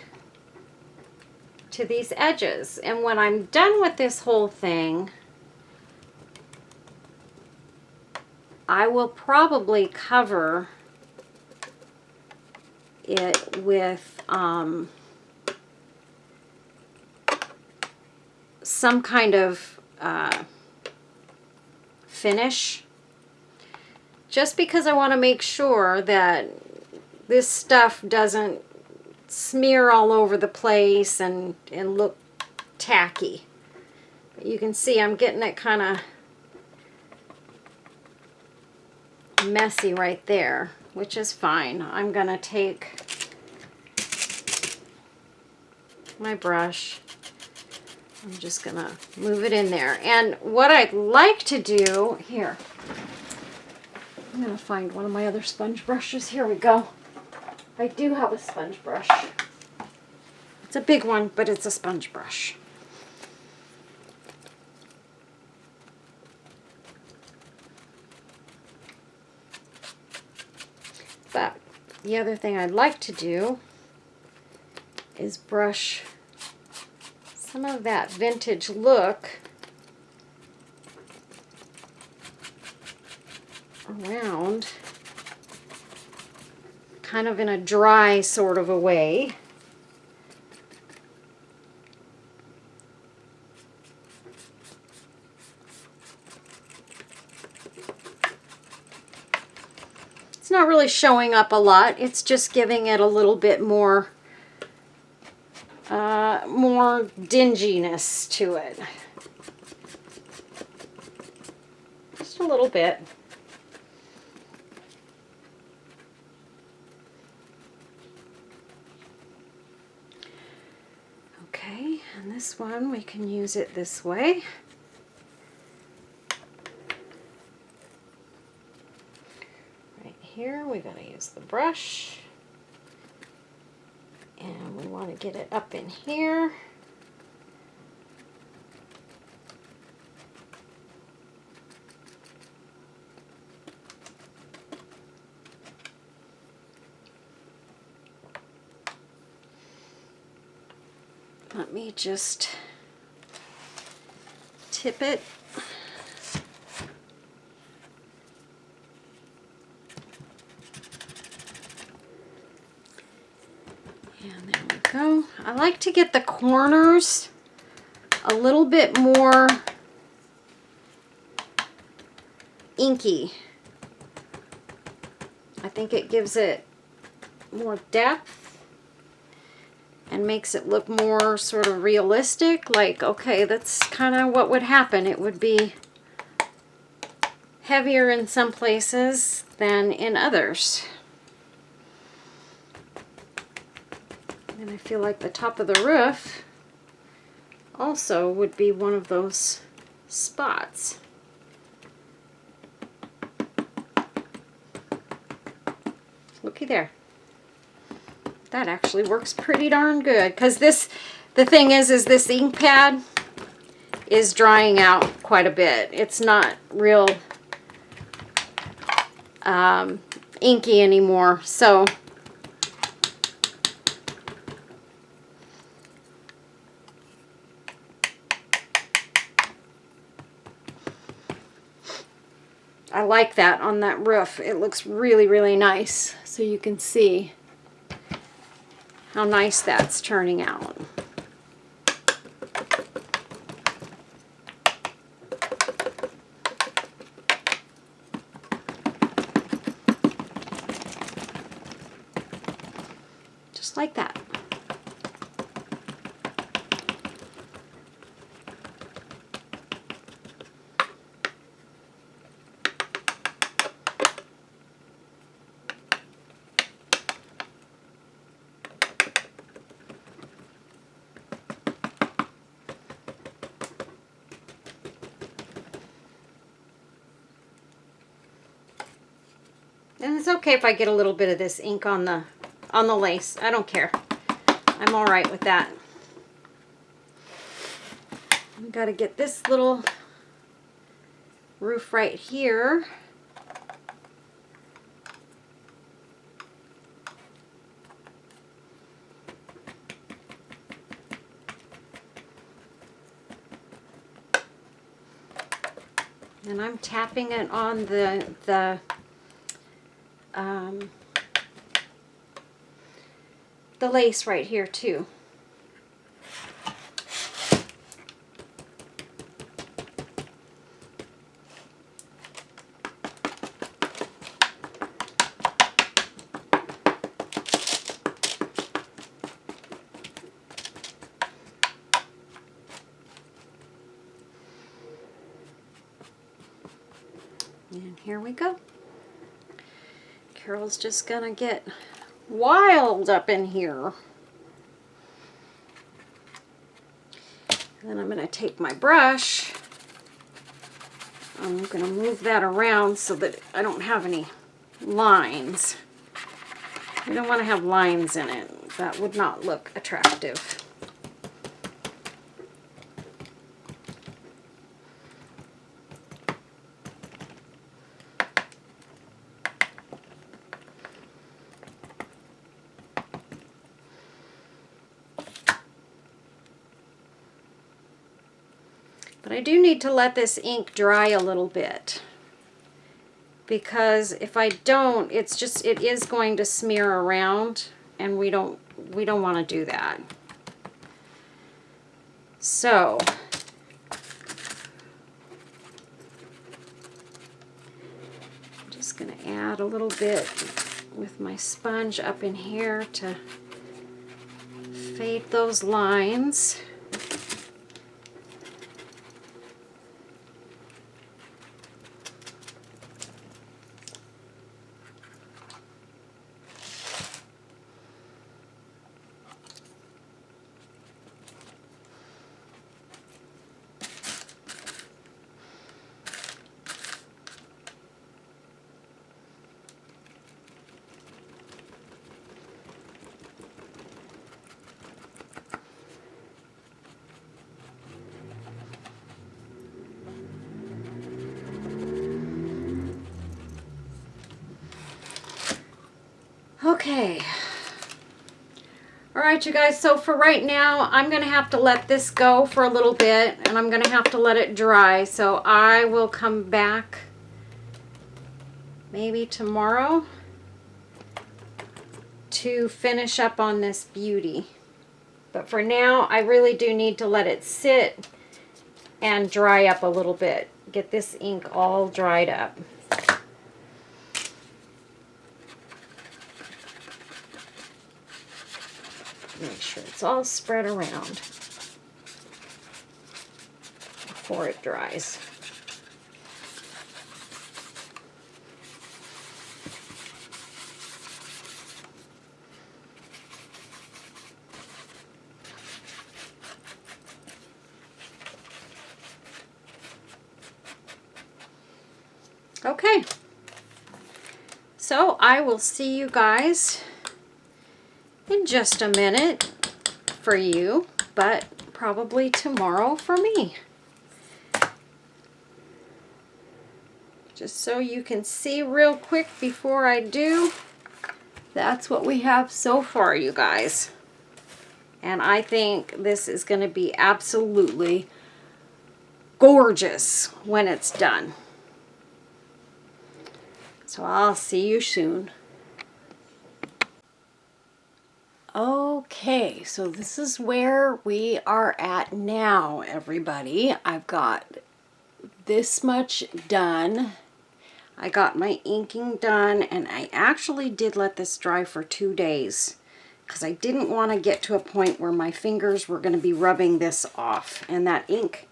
Speaker 1: to these edges. And when I'm done with this whole thing, I will probably cover it with some kind of finish, just because I want to make sure that this stuff doesn't smear all over the place and look tacky. But you can see I'm getting it kind of messy right there, which is fine. I'm gonna take my brush. I'm just gonna move it in there. And what I'd like to do here, I'm gonna find one of my other sponge brushes. Here we go. I do have a sponge brush. It's a big one, but it's a sponge brush. But the other thing I'd like to do is brush some of that vintage look around, kind of in a dry sort of a way. It's not really showing up a lot. It's just giving it a little bit more dinginess to it. Just a little bit. Okay, and this one we can use it this way. Right here we're going to use the brush. And we want to get it up in here. Let me just tip it. And there we go. I like to get the corners a little bit more inky. I think it gives it more depth and makes it look more sort of realistic. Like, okay, that's kind of what would happen. It would be heavier in some places than in others. And I feel like the top of the roof also would be one of those spots. Looky there. That actually works pretty darn good, because the thing is this ink pad, is drying out quite a bit. It's not real inky anymore. So I like that on that roof. It looks really, really nice. So you can see how nice that's turning out. Just like that. And it's okay if I get a little bit of this ink on the lace. I don't care. I'm all right with that. I've got to get this little roof right here. And I'm tapping it on the lace right here too. And here we go. Carol's just gonna get wild up in here. And then I'm gonna take my brush. I'm gonna move that around so that I don't have any lines. I don't want to have lines in it. That would not look attractive. But I do need to let this ink dry a little bit, because if I don't, it is going to smear around, and we don't want to do that. So I'm just going to add a little bit with my sponge up in here to fade those lines. Okay. All right, you guys, so for right now, I'm going to have to let this go for a little bit, and I'm going to have to let it dry. So I will come back maybe tomorrow to finish up on this beauty. But for now, I really do need to let it sit and dry up a little bit. Get this ink all dried up. Make sure it's all spread around before it dries. Okay, so I will see you guys in just a minute for you, but probably tomorrow for me. just so you can see real quick before I do, that's what we have so far, you guys. And I think this is going to be absolutely gorgeous when it's done. So I'll see you soon. Okay, so this is where we are at now, everybody. I've got this much done. I got my inking done, and I actually did let this dry for 2 days because I didn't want to get to a point where my fingers were going to be rubbing this off, and that ink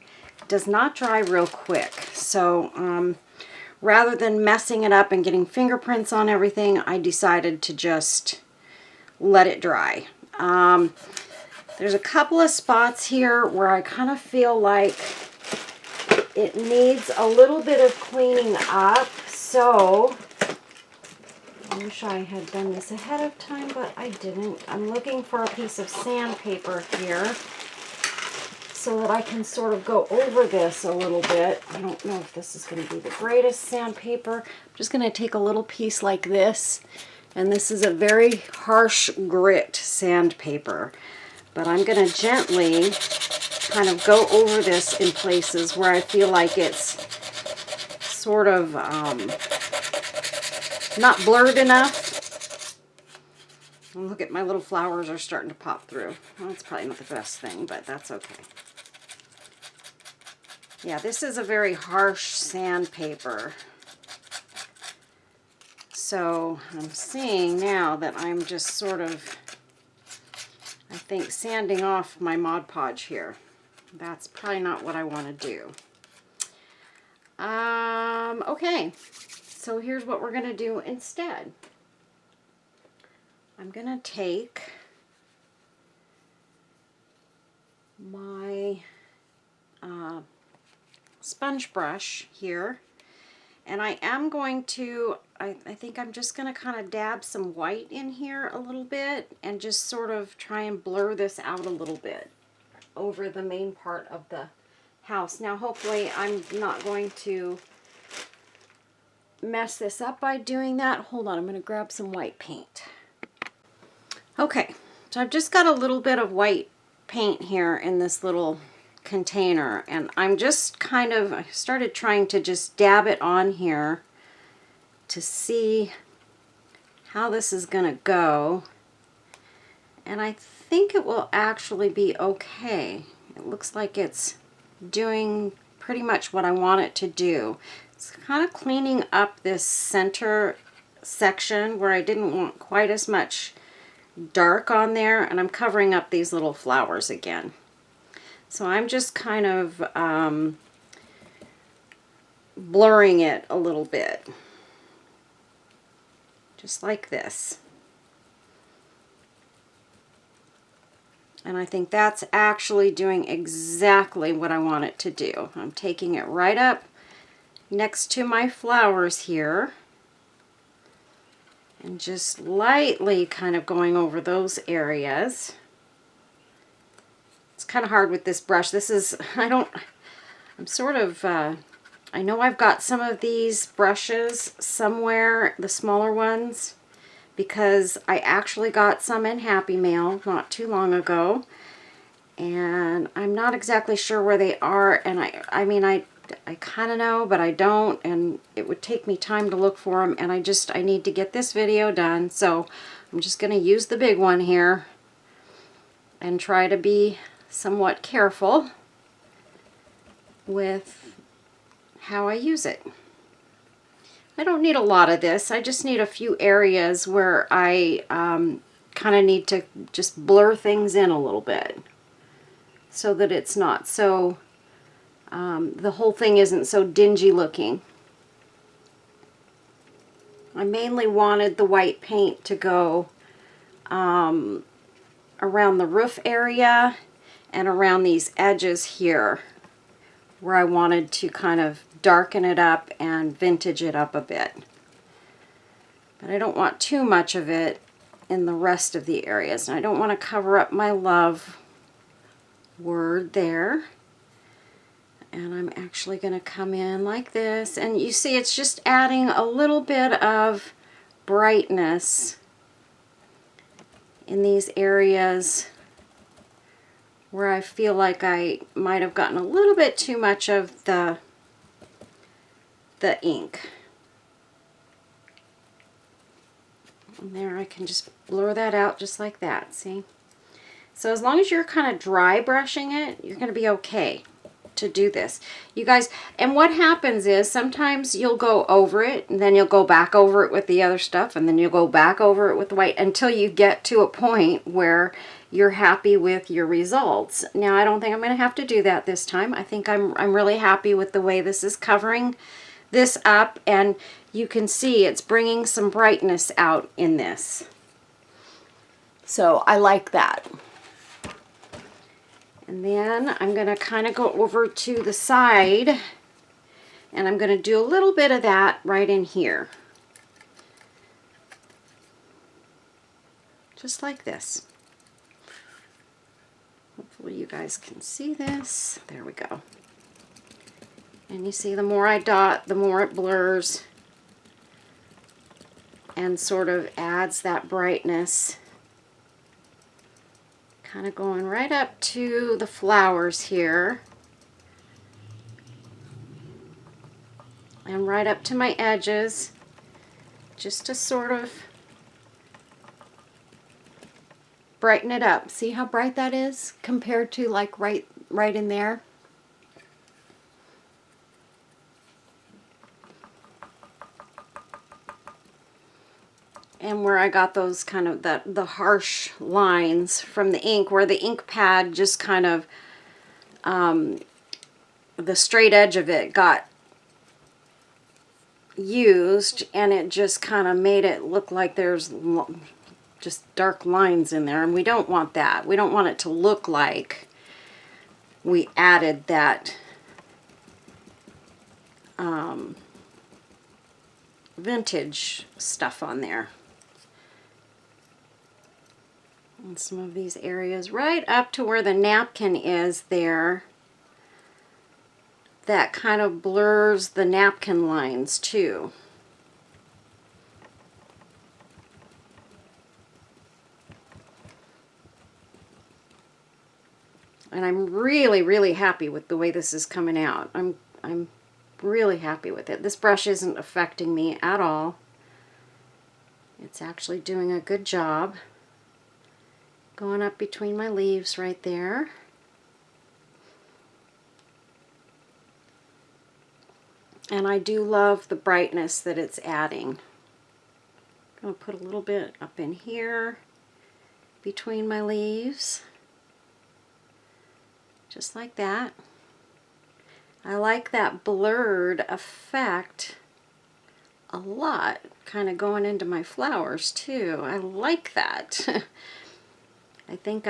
Speaker 1: does not dry real quick. So rather than messing it up and getting fingerprints on everything, I decided to just let it dry. There's a couple of spots here where I kind of feel like it needs a little bit of cleaning up, so I wish I had done this ahead of time, but I didn't. I'm looking for a piece of sandpaper here so that I can sort of go over this a little bit. I don't know if this is going to be the greatest sandpaper. I'm just going to take a little piece like this, and this is a very harsh grit sandpaper, but I'm going to gently kind of go over this in places where I feel like it's sort of not blurred enough. And look at my little flowers are starting to pop through. Well, that's probably not the best thing, but that's okay. Yeah, this is a very harsh sandpaper. So I'm seeing now that I'm just sort of, I think, sanding off my Mod Podge here. That's probably not what I want to do. Okay, so here's what we're going to do instead. I'm going to take my sponge brush here, and I am going to, I think I'm just going to kind of dab some white in here a little bit and just sort of try and blur this out a little bit over the main part of the house. Now hopefully I'm not going to mess this up by doing that. Hold on, I'm going to grab some white paint. Okay, so I've just got a little bit of white paint here in this little container, and I'm just kind of, I started trying to just dab it on here to see how this is going to go, and I think it will actually be okay. It looks like it's doing pretty much what I want it to do. It's kind of cleaning up this center section where I didn't want quite as much dark on there, and I'm covering up these little flowers again. So I'm just kind of blurring it a little bit, just like this. And I think that's actually doing exactly what I want it to do. I'm taking it right up next to my flowers here and just lightly kind of going over those areas. It's kind of hard with this brush. This is, I'm sort of, I know I've got some of these brushes somewhere, the smaller ones, because I actually got some in Happy Mail not too long ago, and I'm not exactly sure where they are, and I mean, I kind of know, but I don't, and it would take me time to look for them, and I need to get this video done, so I'm just going to use the big one here and try to be somewhat careful with how I use it. I don't need a lot of this. I just need a few areas where I kind of need to just blur things in a little bit so that it's not so, the whole thing isn't so dingy looking. I mainly wanted the white paint to go around the roof area and around these edges here where I wanted to kind of darken it up and vintage it up a bit. But I don't want too much of it in the rest of the areas. And I don't want to cover up my love word there. And I'm actually going to come in like this. And you see it's just adding a little bit of brightness in these areas where I feel like I might have gotten a little bit too much of the ink. And there I can just blur that out just like that, see? So as long as you're kind of dry brushing it, you're going to be okay to do this. You guys, and what happens is sometimes you'll go over it, and then you'll go back over it with the other stuff, and then you'll go back over it with the white until you get to a point where you're happy with your results. Now, I don't think I'm going to have to do that this time. I think I'm really happy with the way this is covering this up, and you can see it's bringing some brightness out in this. So I like that. And then I'm going to kind of go over to the side, and I'm going to do a little bit of that right in here. Just like this. Hopefully you guys can see this. There we go. And you see the more I dot, the more it blurs and sort of adds that brightness. Kind of going right up to the flowers here. And right up to my edges, just to sort of brighten it up. See how bright that is compared to like right in there? And where I got those kind of the harsh lines from the ink, where the ink pad just kind of, the straight edge of it got used, and it just kind of made it look like there's just dark lines in there, and we don't want that. We don't want it to look like we added that vintage stuff on there. And some of these areas right up to where the napkin is there, that kind of blurs the napkin lines too. And I'm really, really happy with the way this is coming out. I'm really happy with it. This brush isn't affecting me at all. It's actually doing a good job. Going up between my leaves right there. And I do love the brightness that it's adding. I'm going to put a little bit up in here between my leaves. Just like that. I like that blurred effect a lot, kind of going into my flowers too. I like that. I think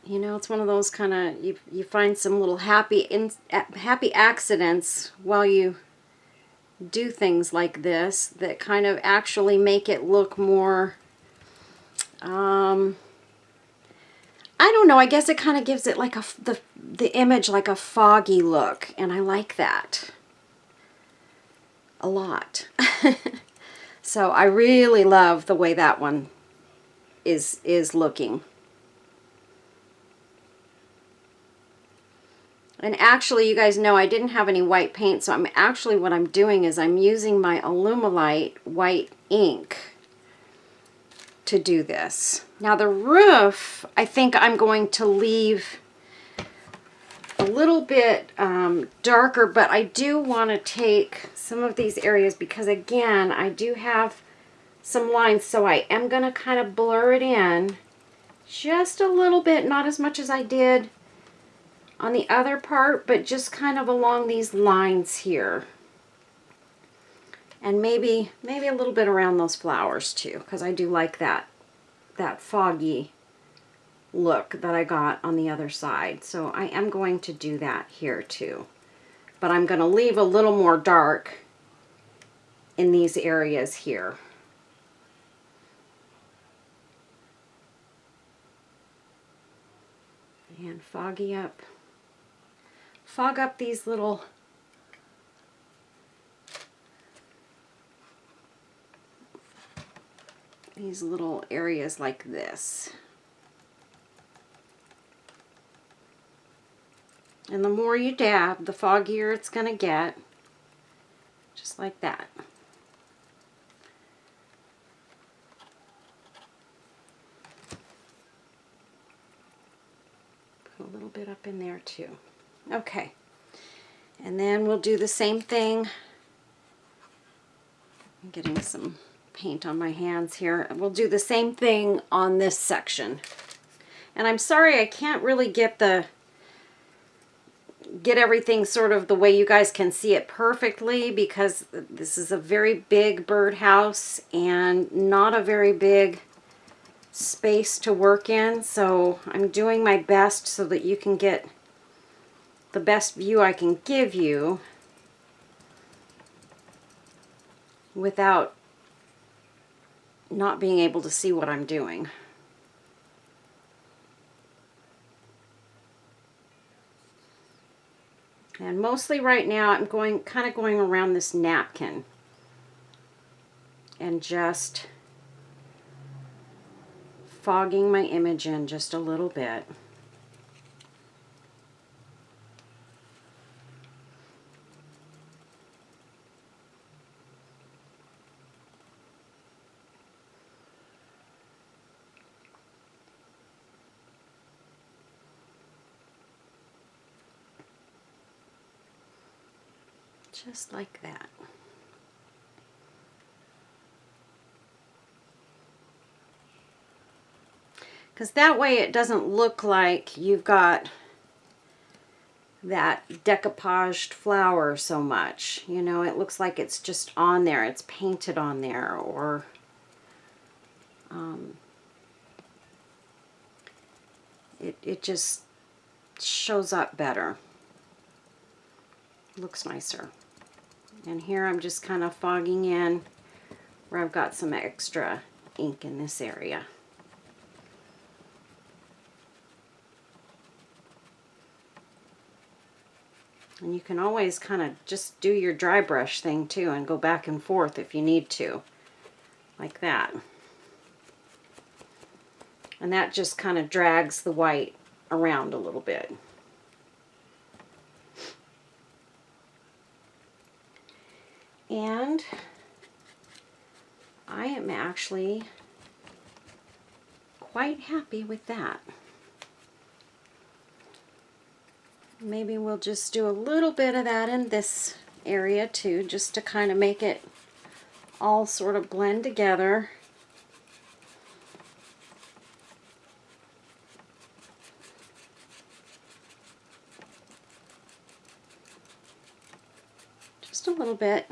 Speaker 1: you know, it's one of those kind of, you find some little happy accidents while you do things like this that kind of actually make it look more, I don't know, I guess it kind of gives it like the image like a foggy look, and I like that a lot. So I really love the way that one is looking. And actually, you guys know I didn't have any white paint, so what I'm doing is I'm using my Alumilite white ink to do this. Now the roof, I think I'm going to leave a little bit darker, but I do want to take some of these areas because, again, I do have some lines, so I am going to kind of blur it in just a little bit, not as much as I did on the other part, but just kind of along these lines here. And maybe a little bit around those flowers too, because I do like that foggy look that I got on the other side. So I am going to do that here too. But I'm going to leave a little more dark in these areas here. And fog up these little areas like this. And the more you dab, the foggier it's going to get. Just like that. Put a little bit up in there too. Okay. And then we'll do the same thing. I'm getting some paint on my hands here. We'll do the same thing on this section. And I'm sorry I can't really get everything sort of the way you guys can see it perfectly, because this is a very big birdhouse and not a very big space to work in. So I'm doing my best so that you can get the best view I can give you without not being able to see what I'm doing. And mostly right now I'm kind of going around this napkin and just fogging my image in just a little bit. Just like that. Because that way it doesn't look like you've got that decoupaged flower so much. You know, it looks like it's just on there. It's painted on there, or it just shows up better. Looks nicer. And here I'm just kind of fogging in where I've got some extra ink in this area. And you can always kind of just do your dry brush thing too and go back and forth if you need to, like that. And that just kind of drags the white around a little bit. And I am actually quite happy with that. Maybe we'll just do a little bit of that in this area too, just to kind of make it all sort of blend together. Just a little bit.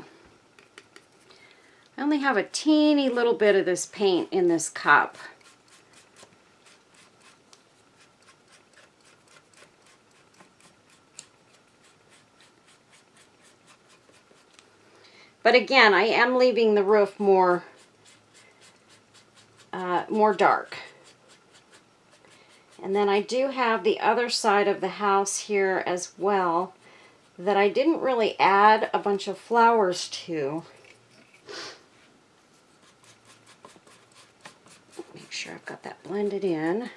Speaker 1: I only have a teeny little bit of this paint in this cup. But again, I am leaving the roof more dark. And then I do have the other side of the house here as well that I didn't really add a bunch of flowers to. Make sure I've got that blended in.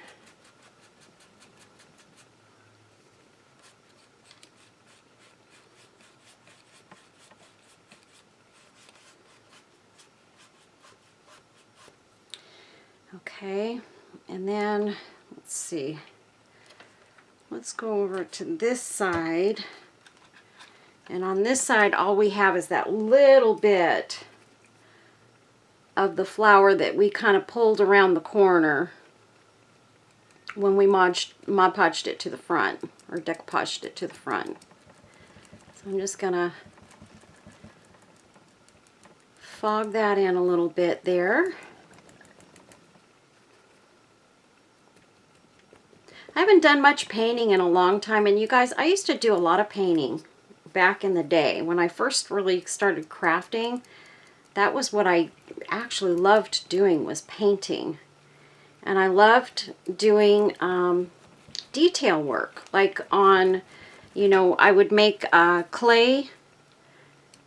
Speaker 1: Okay, and then let's see. Let's go over to this side. And on this side, all we have is that little bit of the flower that we kind of pulled around the corner when we Mod Podged it to the front, or decoupaged it to the front. So I'm just gonna fog that in a little bit there. I haven't done much painting in a long time, and you guys, I used to do a lot of painting back in the day. When I first really started crafting, that was what I actually loved doing, was painting. And I loved doing detail work, like on, you know, I would make clay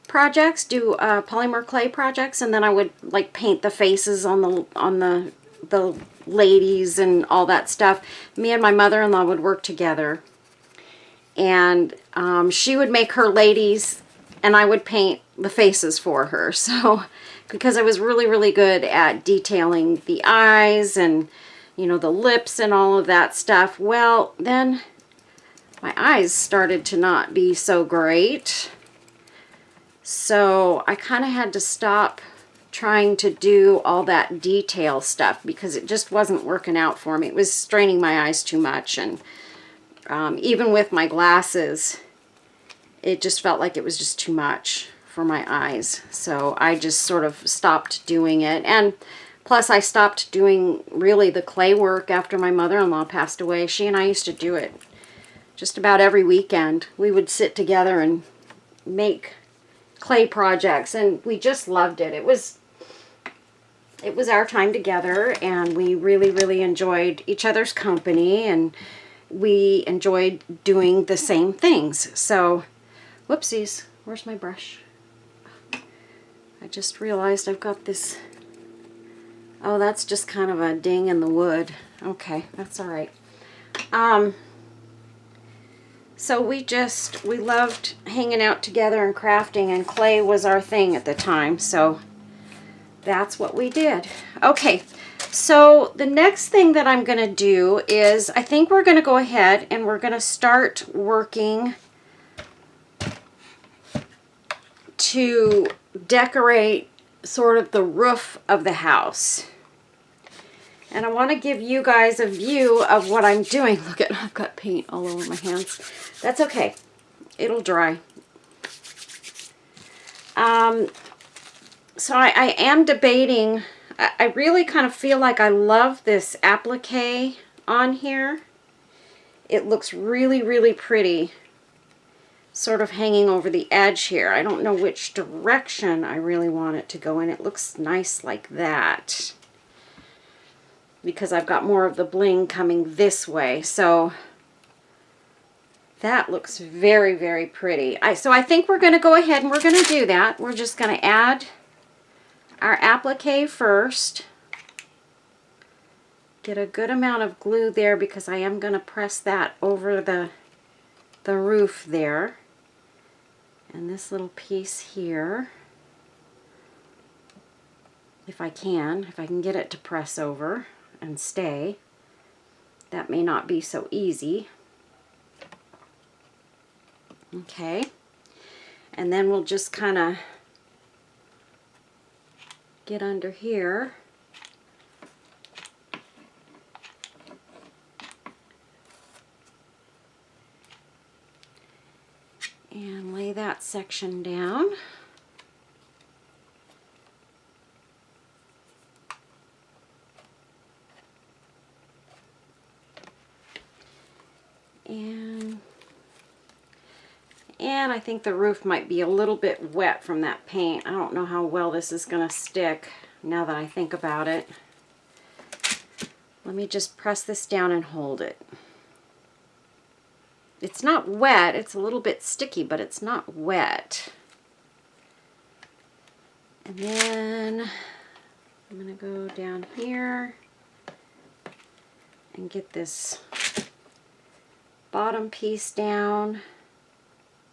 Speaker 1: projects, do polymer clay projects, and then I would like paint the faces on the ladies and all that stuff. Me and my mother-in-law would work together, and she would make her ladies and I would paint the faces for her. So because I was really, really good at detailing the eyes and, you know, the lips and all of that stuff, well, then my eyes started to not be so great. So I kind of had to stop trying to do all that detail stuff because it just wasn't working out for me. It was straining my eyes too much, and even with my glasses, it just felt like it was just too much for my eyes. So I just sort of stopped doing it. And plus I stopped doing really the clay work after my mother-in-law passed away. She and I used to do it just about every weekend. We would sit together and make clay projects, and we just loved it. It was our time together, and we really, really enjoyed each other's company, and we enjoyed doing the same things. So, whoopsies, where's my brush? I just realized I've got this, oh, that's just kind of a ding in the wood. Okay, that's all right. So we loved hanging out together and crafting, and clay was our thing at the time, so that's what we did. Okay, so the next thing that I'm going to do is, I think we're going to go ahead and we're going to start working to decorate sort of the roof of the house. And I want to give you guys a view of what I'm doing. Look at, I've got paint all over my hands. That's okay. It'll dry. So I am debating. I really kind of feel like I love this applique on here. It looks really, really pretty. Sort of hanging over the edge here. I don't know which direction I really want it to go in. It looks nice like that, because I've got more of the bling coming this way. So that looks very, very pretty. So I think we're going to go ahead and we're going to do that. We're just going to add our applique first. Get a good amount of glue there, because I am going to press that over the roof there. And this little piece here, if I can get it to press over and stay. That may not be so easy. Okay, and then we'll just kind of get under here and lay that section down. And I think the roof might be a little bit wet from that paint. I don't know how well this is going to stick now that I think about it. Let me just press this down and hold it. It's not wet. It's a little bit sticky, but it's not wet. And then I'm going to go down here and get this bottom piece down.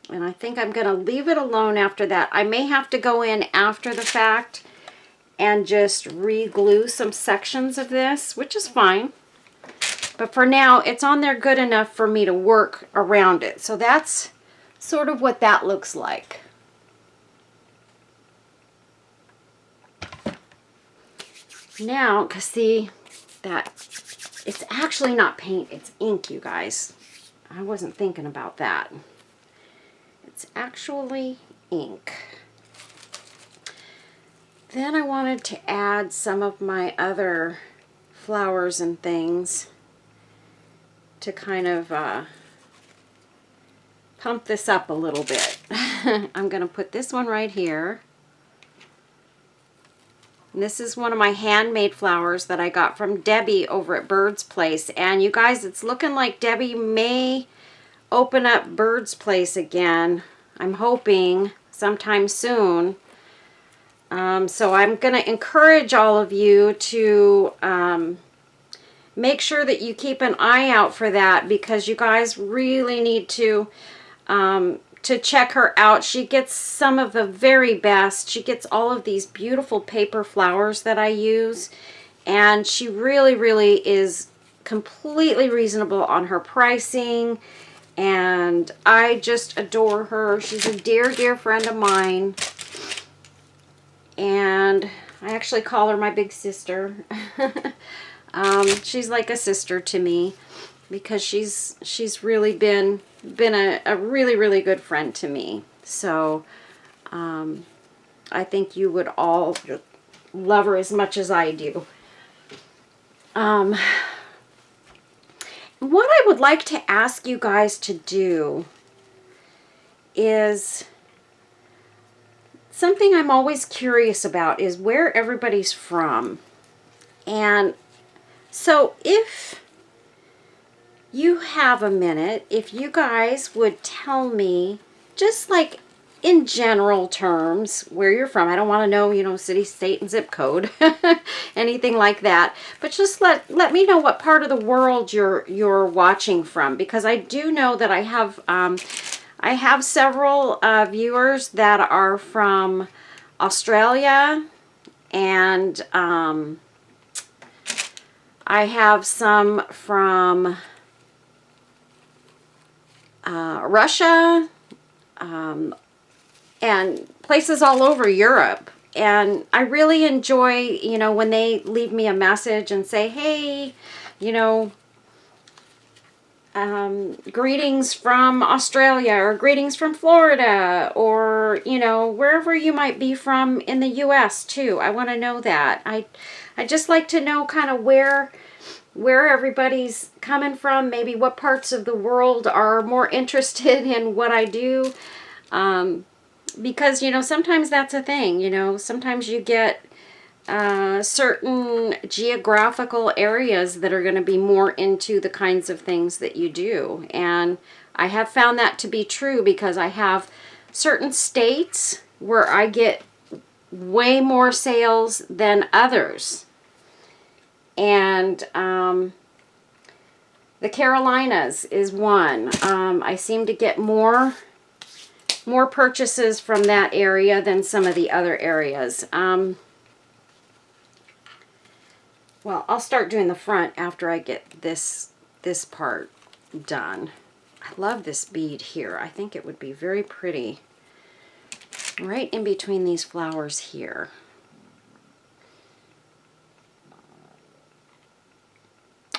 Speaker 1: And I think I'm going to leave it alone after that. I may have to go in after the fact and just re-glue some sections of this, which is fine. But for now, it's on there good enough for me to work around it. So that's sort of what that looks like. Now, because see, that it's actually not paint, it's ink, you guys. I wasn't thinking about that. It's actually ink. Then I wanted to add some of my other flowers and things to kind of pump this up a little bit. I'm going to put this one right here. And this is one of my handmade flowers that I got from Debbie over at Bird's Place. And you guys, it's looking like Debbie may open up Bird's Place again. I'm hoping sometime soon. So I'm going to encourage all of you to make sure that you keep an eye out for that, because you guys really need to check her out. She gets some of the very best. She gets all of these beautiful paper flowers that I use, and she really, really is completely reasonable on her pricing, and I just adore her. She's a dear, dear friend of mine, and I actually call her my big sister. She's like a sister to me, because she's really been a really, really good friend to me. So I think you would all love her as much as I do. What I would like to ask you guys to do is something I'm always curious about, is where everybody's from. And so if you have a minute, if you guys would tell me, just like in general terms, where you're from. I don't want to know, you know, city, state, and zip code, anything like that. But just let me know what part of the world you're watching from, because I do know that I have several viewers that are from Australia, and I have some from Russia, and places all over Europe. And I really enjoy, you know, when they leave me a message and say, hey, you know, greetings from Australia, or greetings from Florida, or, you know, wherever you might be from in the US too. I want to know that. I just like to know kind of where everybody's coming from, maybe what parts of the world are more interested in what I do. Because, you know, sometimes that's a thing, you know, sometimes you get certain geographical areas that are going to be more into the kinds of things that you do. And I have found that to be true, because I have certain states where I get way more sales than others. And the Carolinas is one. I seem to get more purchases from that area than some of the other areas. Well, I'll start doing the front after I get this part done. I love this bead here. I think it would be very pretty right in between these flowers here.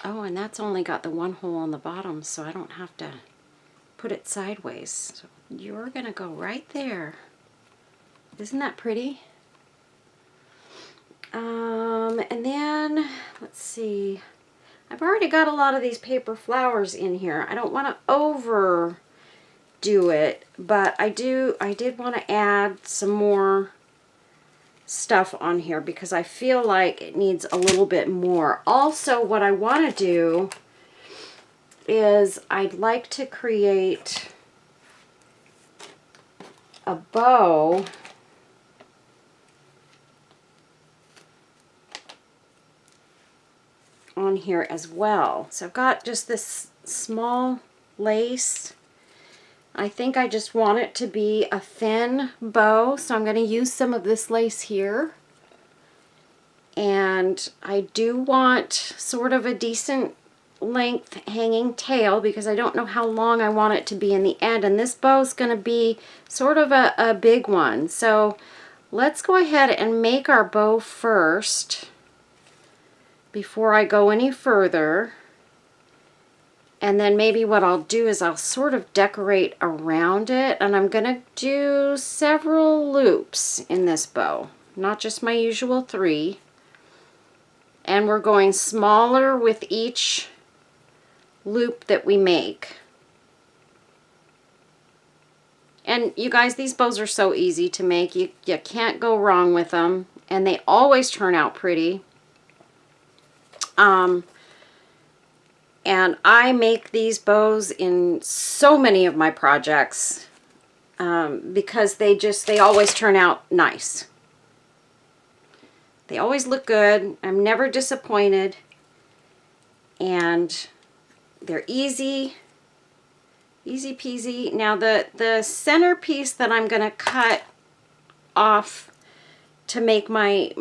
Speaker 1: Oh, and that's only got the one hole on the bottom, so I don't have to put it sideways. So you're going to go right there. Isn't that pretty? And then, let's see. I've already got a lot of these paper flowers in here. I don't want to overdo it, but I did want to add some more stuff on here, because I feel like it needs a little bit more. Also, what I want to do is I'd like to create a bow on here as well. So I've got just this small lace. I think I just want it to be a thin bow, so I'm going to use some of this lace here. And I do want sort of a decent length hanging tail, because I don't know how long I want it to be in the end. And this bow is going to be sort of a big one. So let's go ahead and make our bow first before I go any further. And then maybe what I'll do is I'll sort of decorate around it, and I'm going to do several loops in this bow, not just my usual 3. And we're going smaller with each loop that we make. And you guys, these bows are so easy to make. You can't go wrong with them. and they always turn out pretty. And I make these bows in so many of my projects because they always turn out nice. They always look good. I'm never disappointed. And they're easy peasy. Now the centerpiece that I'm going to cut off to make my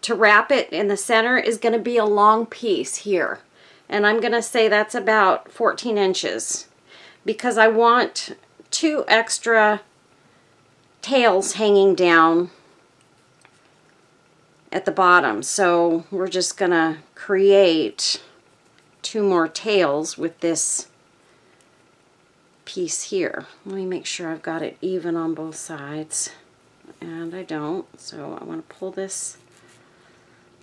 Speaker 1: to wrap it in the center is going to be a long piece here. And I'm going to say that's about 14 inches because I want 2 extra tails hanging down at the bottom. So we're just going to create 2 more tails with this piece here. Let me make sure I've got it even on both sides. And I don't, so I want to pull this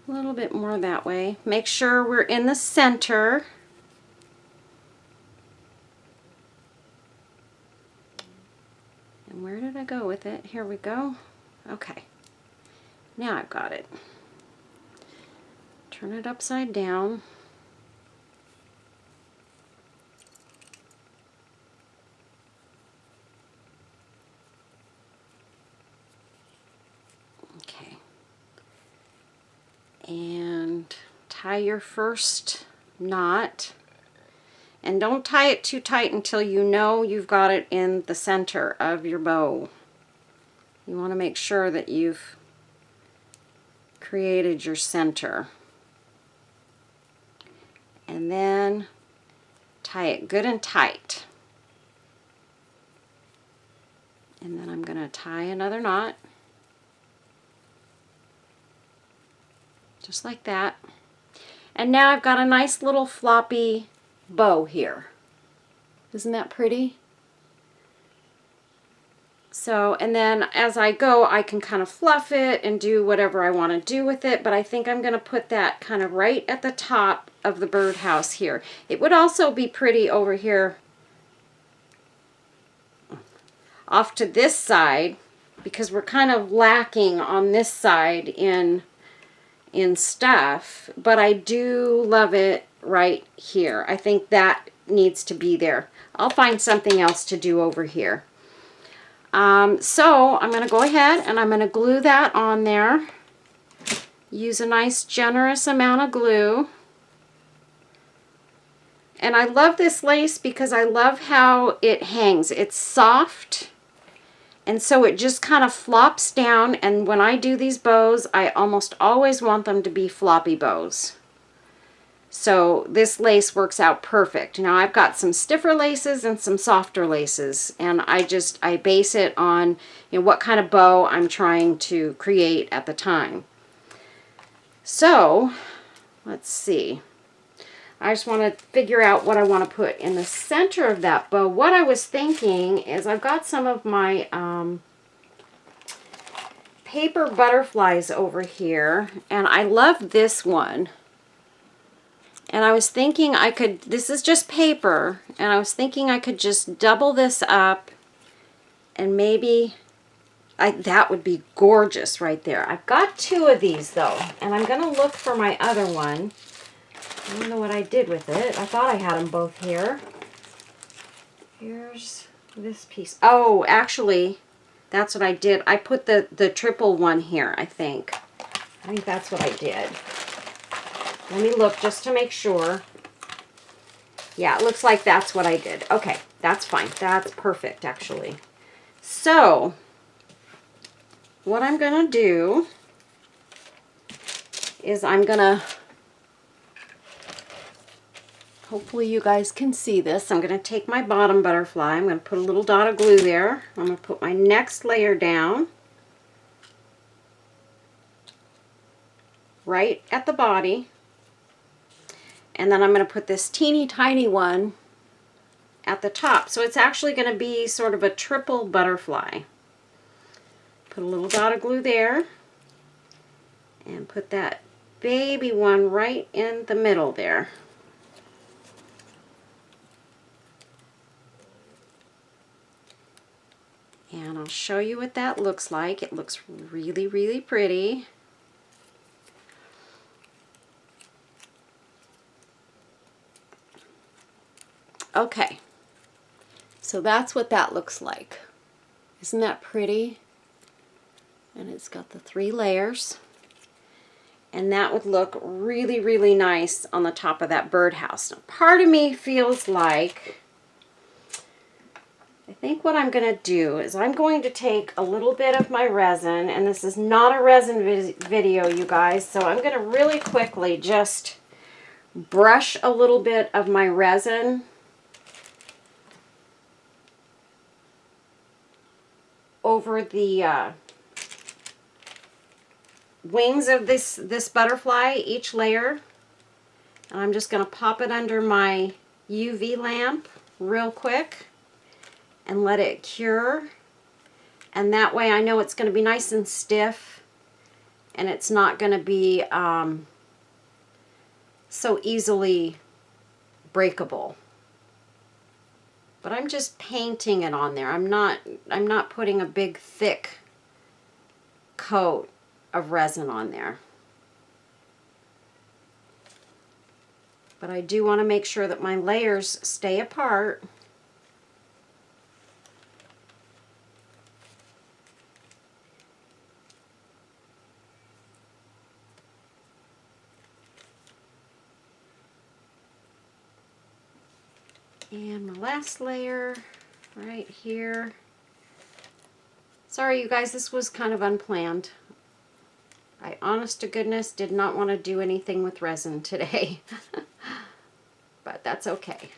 Speaker 1: a little bit more that way. Make sure we're in the center. And where did I go with it? Here we go. Okay. Now I've got it. Turn it upside down. Okay. And tie your first knot. And don't tie it too tight until you know you've got it in the center of your bow. You want to make sure that you've created your center. And then tie it good and tight. And then I'm going to tie another knot. Just like that. And now I've got a nice little floppy bow here. Isn't that pretty? So, and then as I go, I can kind of fluff it and do whatever I want to do with it, but I think I'm going to put that kind of right at the top of the birdhouse here. It would also be pretty over here off to this side because we're kind of lacking on this side in stuff, but I do love it right here. I think that needs to be there. I'll find something else to do over here. So I'm going to go ahead and I'm going to glue that on there. Use a nice generous amount of glue. And I love this lace because I love how it hangs. It's soft. And so it just kind of flops down, and when I do these bows, I almost always want them to be floppy bows. So this lace works out perfect. Now I've got some stiffer laces and some softer laces, and I base it on, you know, what kind of bow I'm trying to create at the time. So let's see. I just want to figure out what I want to put in the center of that bow. What I was thinking is I've got some of my paper butterflies over here, and I love this one. And I was thinking I could, this is just paper, and I was thinking I could just double this up, and maybe that would be gorgeous right there. I've got 2 of these though, and I'm going to look for my other one. I don't know what I did with it. I thought I had them both here. Here's this piece. Oh, actually, that's what I did. I put the triple one here, I think. I think that's what I did. Let me look just to make sure. Yeah, it looks like that's what I did. Okay, that's fine. That's perfect, actually. So, what I'm going to do is I'm going to, hopefully you guys can see this. I'm going to take my bottom butterfly. I'm going to put a little dot of glue there. I'm going to put my next layer down right at the body. And then I'm going to put this teeny tiny one at the top. So it's actually going to be sort of a triple butterfly. Put a little dot of glue there. And put that baby one right in the middle there. And I'll show you what that looks like. It looks really, really pretty. Okay, so that's what that looks like. Isn't that pretty? And it's got the 3 layers. And that would look really, really nice on the top of that birdhouse. Now, part of me feels like, I think what I'm going to do is I'm going to take a little bit of my resin, and this is not a resin video, you guys, so I'm going to really quickly just brush a little bit of my resin over the wings of this butterfly, each layer. And I'm just going to pop it under my UV lamp real quick and let it cure. And that way I know it's going to be nice and stiff, and it's not going to be so easily breakable. But I'm just painting it on there. I'm not putting a big thick coat of resin on there. But I do want to make sure that my layers stay apart. And my last layer right here. Sorry you guys, this was kind of unplanned. I honest to goodness did not want to do anything with resin today. But that's okay.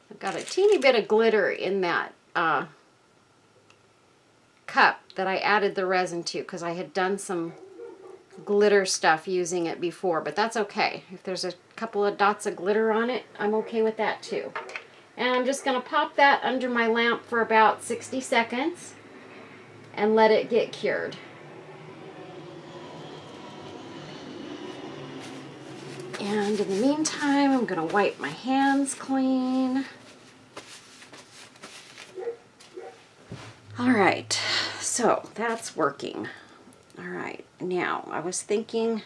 Speaker 1: I've got a teeny bit of glitter in that cup that I added the resin to because I had done some glitter stuff using it before, but that's okay. If there's a couple of dots of glitter on it, I'm okay with that too. And I'm just going to pop that under my lamp for about 60 seconds and let it get cured. And in the meantime, I'm going to wipe my hands clean. All right, so that's working. All right, now I was thinking,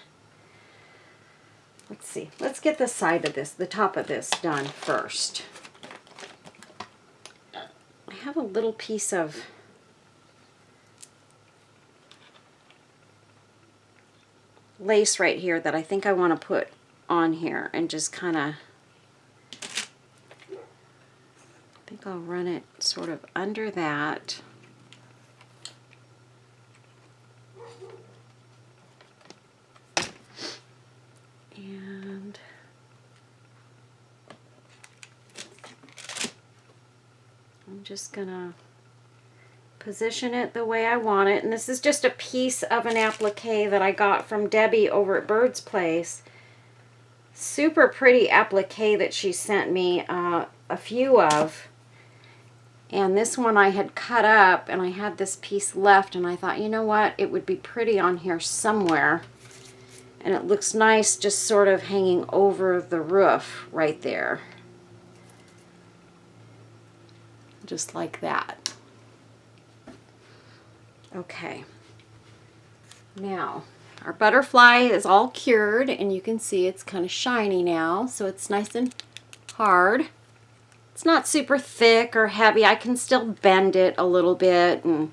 Speaker 1: let's see, let's get the side of this, the top of this done first. I have a little piece of lace right here that I think I want to put on here and just kind of, I think I'll run it sort of under that. And I'm just gonna position it the way I want it. And this is just a piece of an applique that I got from Debbie over at Bird's Place. Super pretty applique that she sent me a few of. And this one I had cut up, and I had this piece left, and I thought, you know what, it would be pretty on here somewhere. And it looks nice just sort of hanging over the roof right there. Just like that. Okay. Now, our butterfly is all cured, and you can see it's kind of shiny now, so it's nice and hard. It's not super thick or heavy. I can still bend it a little bit and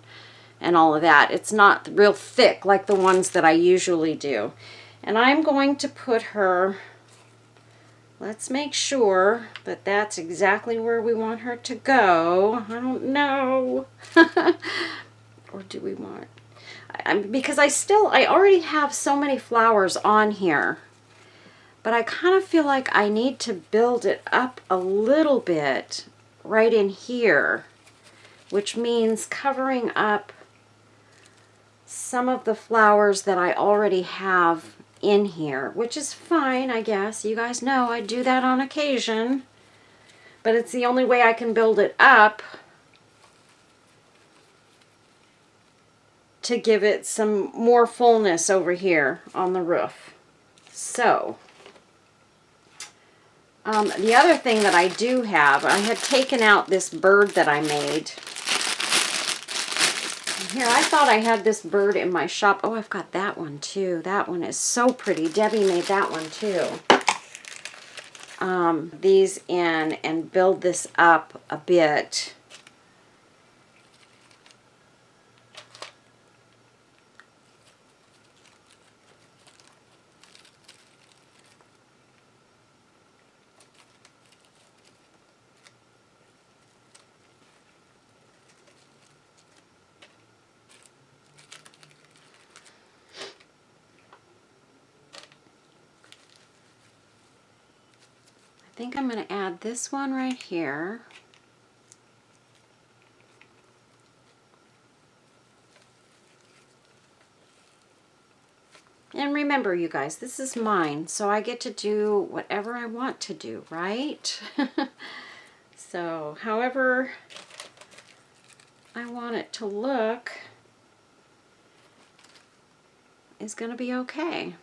Speaker 1: all of that. It's not real thick like the ones that I usually do. And I'm going to put her, let's make sure that that's exactly where we want her to go. I don't know. Or do we want, because I already have so many flowers on here, but I kind of feel like I need to build it up a little bit right in here, which means covering up some of the flowers that I already have in here, which is fine, I guess. You guys know I do that on occasion, but it's the only way I can build it up to give it some more fullness over here on the roof. So The other thing that I do have, I had taken out this bird that I made. Here, I thought I had this bird in my shop. Oh, I've got that one too. That one is so pretty. Debbie made that one too. These in and build this up a bit. I think I'm going to add this one right here. And remember, you guys, this is mine, so I get to do whatever I want to do, right? So, however I want it to look is going to be okay.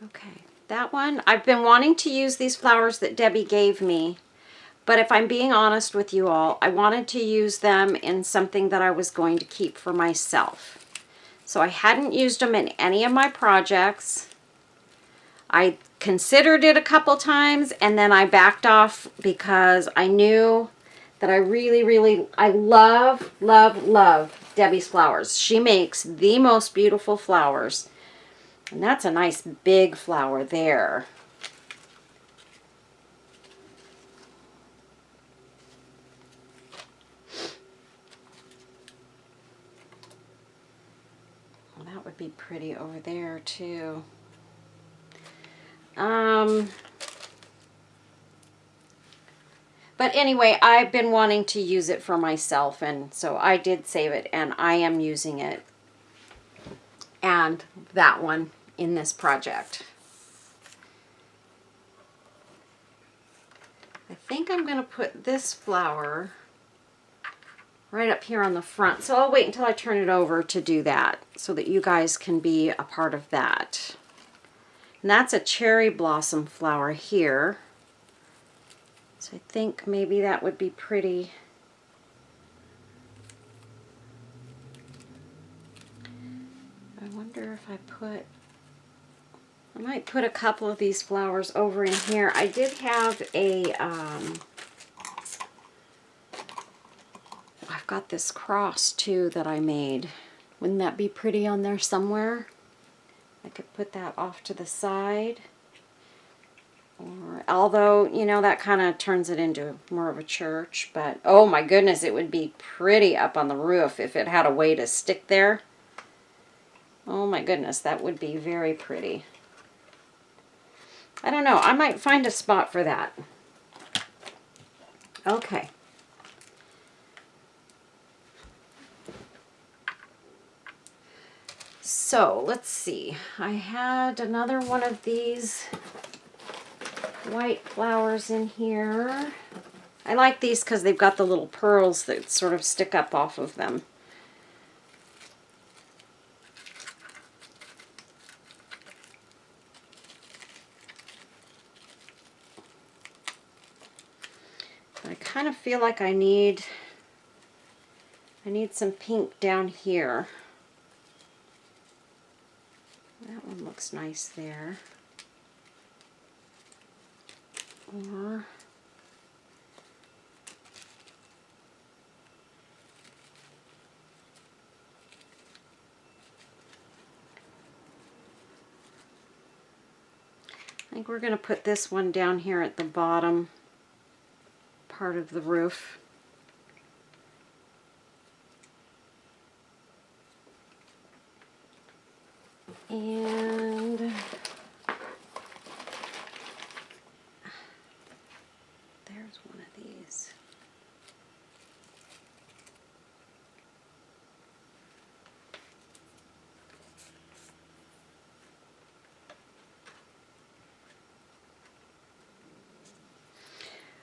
Speaker 1: Okay, that one, I've been wanting to use these flowers that Debbie gave me, but if I'm being honest with you all, I wanted to use them in something that I was going to keep for myself. So I hadn't used them in any of my projects. I considered it a couple times and then I backed off because I knew that I love, love, love Debbie's flowers. She makes the most beautiful flowers. And that's a nice big flower there. Well, that would be pretty over there too. But anyway, I've been wanting to use it for myself, and so I did save it, and I am using it. And that one in this project. I think I'm going to put this flower right up here on the front. So I'll wait until I turn it over to do that so that you guys can be a part of that. And that's a cherry blossom flower here. So I think maybe that would be pretty. I wonder if I might put a couple of these flowers over in here. I did have a, I've got this cross too that I made. Wouldn't that be pretty on there somewhere? I could put that off to the side. Or, although, you know, that kind of turns it into more of a church. But, oh my goodness, it would be pretty up on the roof if it had a way to stick there. Oh my goodness, that would be very pretty. I don't know, I might find a spot for that. Okay. So, let's see. I had another one of these white flowers in here. I like these because they've got the little pearls that sort of stick up off of them. I kind of feel like I need some pink down here. That one looks nice there. Or I think we're going to put this one down here at the bottom part of the roof. And there's one of these.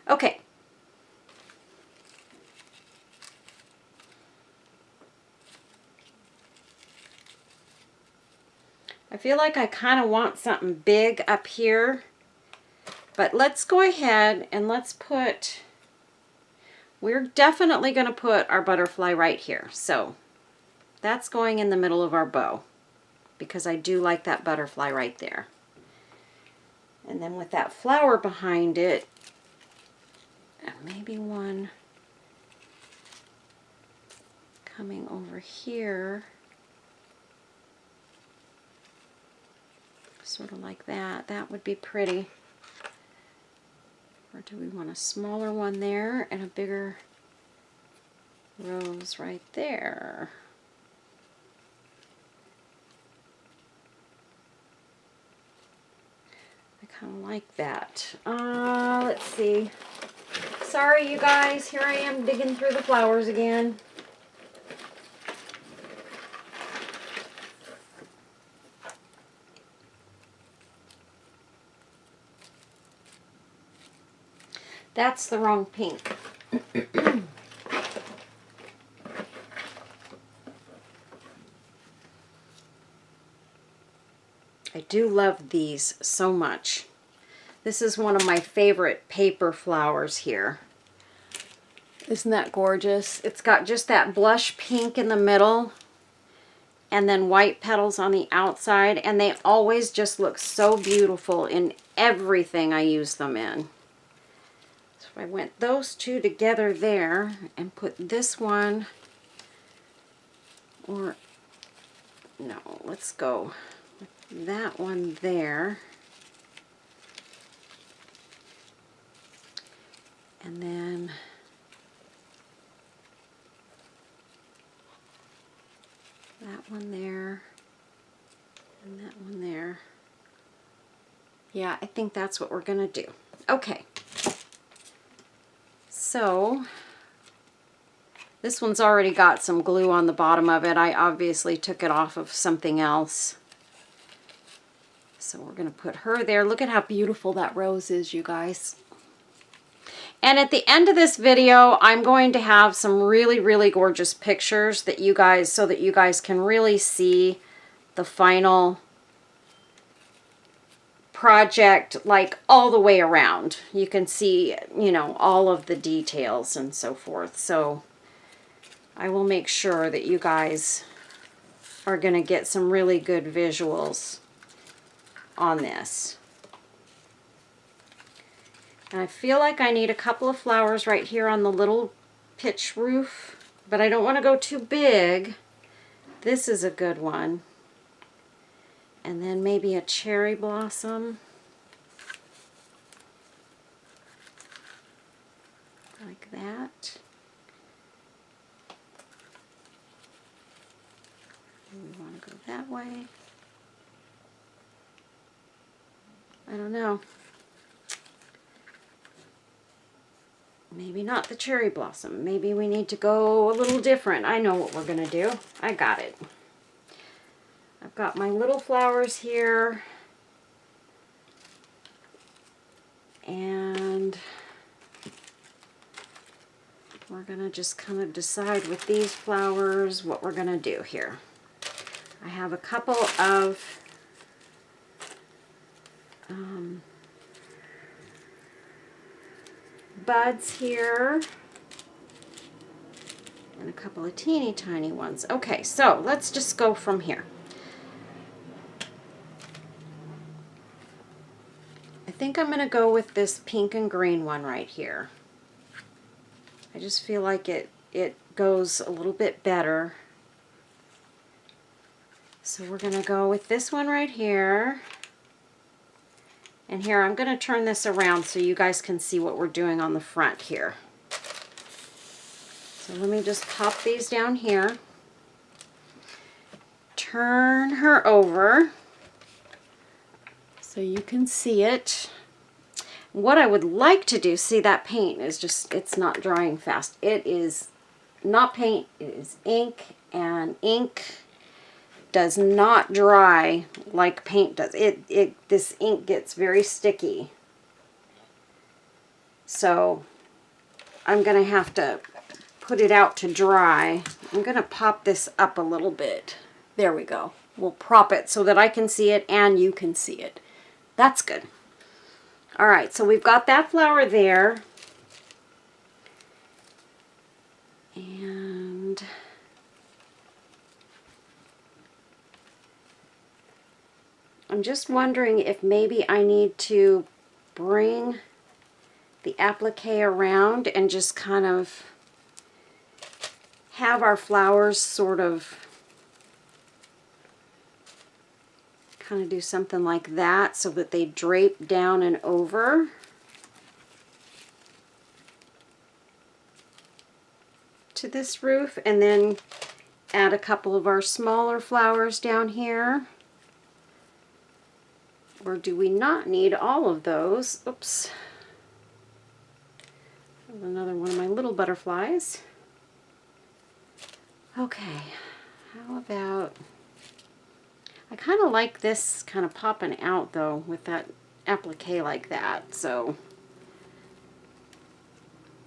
Speaker 1: Okay. I feel like I kind of want something big up here But let's go ahead and let's put, we're definitely going to put our butterfly right here. So that's going in the middle of our bow because I do like that butterfly right there. And then with that flower behind it, and maybe one coming over here, sort of like that. That would be pretty. Or do we want a smaller one there and a bigger rose right there? I kind of like that. Let's see. Sorry, you guys. Here I am digging through the flowers again. That's the wrong pink. I do love these so much. This is one of my favorite paper flowers here. Isn't that gorgeous? It's got just that blush pink in the middle and then white petals on the outside, and they always just look so beautiful in everything I use them in. I went those two together there and put this one, or no, let's go with that one there. And then that one there and that one there. Yeah, I think that's what we're gonna do. Okay. So this one's already got some glue on the bottom of it. I obviously took it off of something else. So we're going to put her there. Look at how beautiful that rose is, you guys. And at the end of this video, I'm going to have some really, really gorgeous pictures that you guys, so that you guys can really see the final project, like all the way around. You can see, you know, all of the details and so forth. So I will make sure that you guys are going to get some really good visuals on this. And I feel like I need a couple of flowers right here on the little pitch roof, but I don't want to go too big. This is a good one. And then maybe a cherry blossom. Like that. And we want to go that way. I don't know. Maybe not the cherry blossom. Maybe we need to go a little different. I know what we're going to do. I got it. I've got my little flowers here, and we're going to just kind of decide with these flowers what we're going to do here. I have a couple of buds here and a couple of teeny tiny ones. Okay, so let's just go from here. I think I'm going to go with this pink and green one right here. I just feel like it goes a little bit better. So we're going to go with this one right here. And here I'm going to turn this around so you guys can see what we're doing on the front here. So let me just pop these down here. Turn her over so you can see it. What I would like to do, see, that paint is just, it's not drying fast. It is not paint, it is ink, and ink does not dry like paint does. This ink gets very sticky. So I'm going to have to put it out to dry. I'm going to pop this up a little bit. There we go. We'll prop it so that I can see it and you can see it. That's good. All right, so we've got that flower there. And I'm just wondering if maybe I need to bring the applique around and just kind of have our flowers sort of kind of do something like that so that they drape down and over. To this roof, and then add a couple of our smaller flowers down here. Or do we not need all of those? Oops. Another one of my little butterflies. Okay, how about, I kind of like this kind of popping out though with that applique like that, so.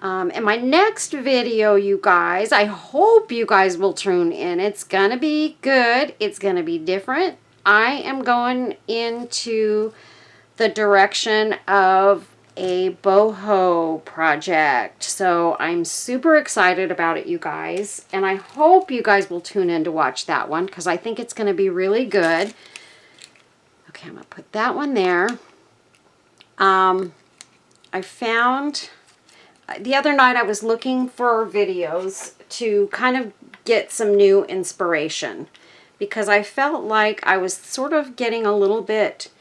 Speaker 1: In my next video, you guys, I hope you guys will tune in. It's gonna be good. It's gonna be different. I am going into the direction of a boho project. So I'm super excited about it, you guys. And I hope you guys will tune in to watch that one because I think it's gonna be really good. Okay, I'm gonna put that one there. I found... The other night I was looking for videos to kind of get some new inspiration because I felt like I was sort of getting a little bit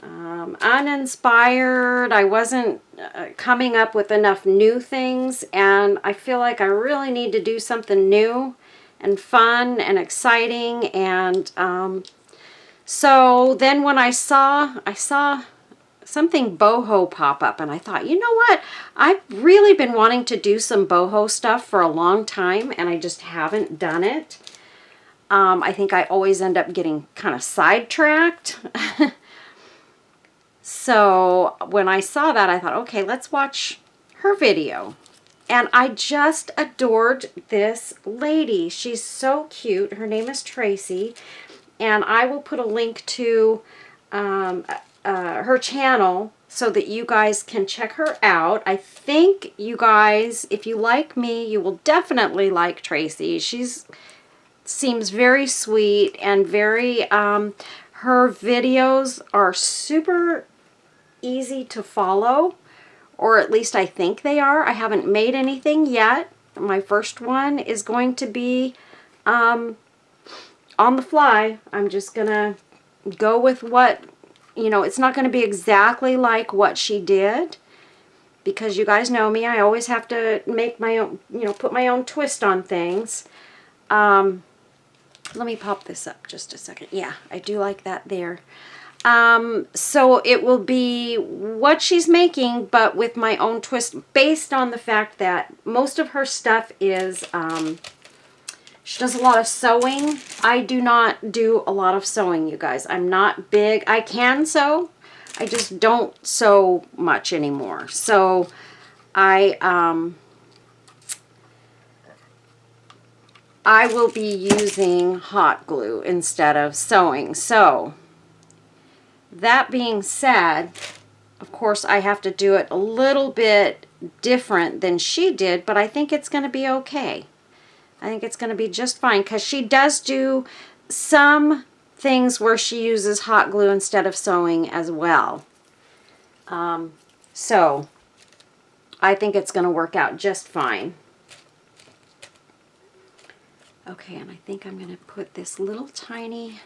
Speaker 1: uninspired. I wasn't coming up with enough new things, and I feel like I really need to do something new and fun and exciting. And so then when I saw something boho pop up, and I thought, you know what? I've really been wanting to do some boho stuff for a long time, and I just haven't done it. I think I always end up getting kind of sidetracked. So when I saw that, I thought, okay, let's watch her video. And I just adored this lady. She's so cute. Her name is Tracy, and I will put a link to her channel so that you guys can check her out. I think you guys, if you like me, you will definitely like Tracy. Seems very sweet and very, her videos are super easy to follow, or at least I think they are. I haven't made anything yet. My first one is going to be on the fly. I'm just gonna go with what, you know, it's not going to be exactly like what she did, because you guys know me, I always have to make my own, you know, put my own twist on things. Let me pop this up just a second. Yeah, I do like that there. So it will be what she's making, but with my own twist, based on the fact that most of her stuff is, she does a lot of sewing. I do not do a lot of sewing, you guys. I'm not big. I can sew. I just don't sew much anymore. So I will be using hot glue instead of sewing. So that being said, of course, I have to do it a little bit different than she did, but I think it's going to be okay. I think it's going to be just fine, because she does do some things where she uses hot glue instead of sewing as well. So I think it's going to work out just fine. Okay, and I think I'm going to put this little tiny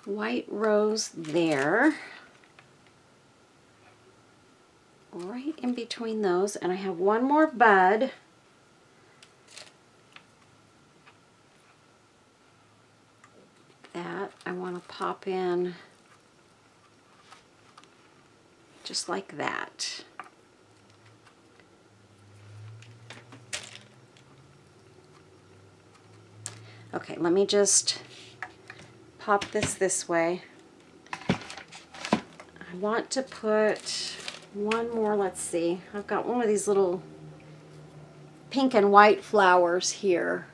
Speaker 1: white rose there, right in between those, and I have one more bud. That I want to pop in just like that. Okay, let me just pop this way. I want to put one more, let's see. I've got one of these little pink and white flowers here.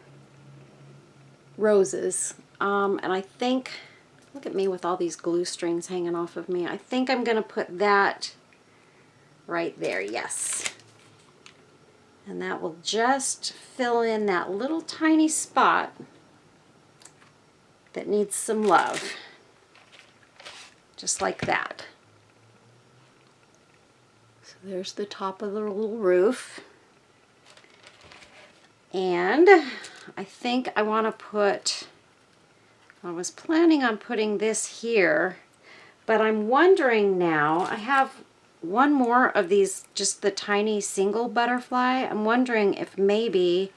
Speaker 1: Roses. And I think, Look at me with all these glue strings hanging off of me. I think I'm going to put that right there, yes. And that will just fill in that little tiny spot that needs some love. Just like that. So there's the top of the little roof. And I think I want to put, I was planning on putting this here, but I'm wondering now, I have one more of these, just the tiny single butterfly. I'm wondering if maybe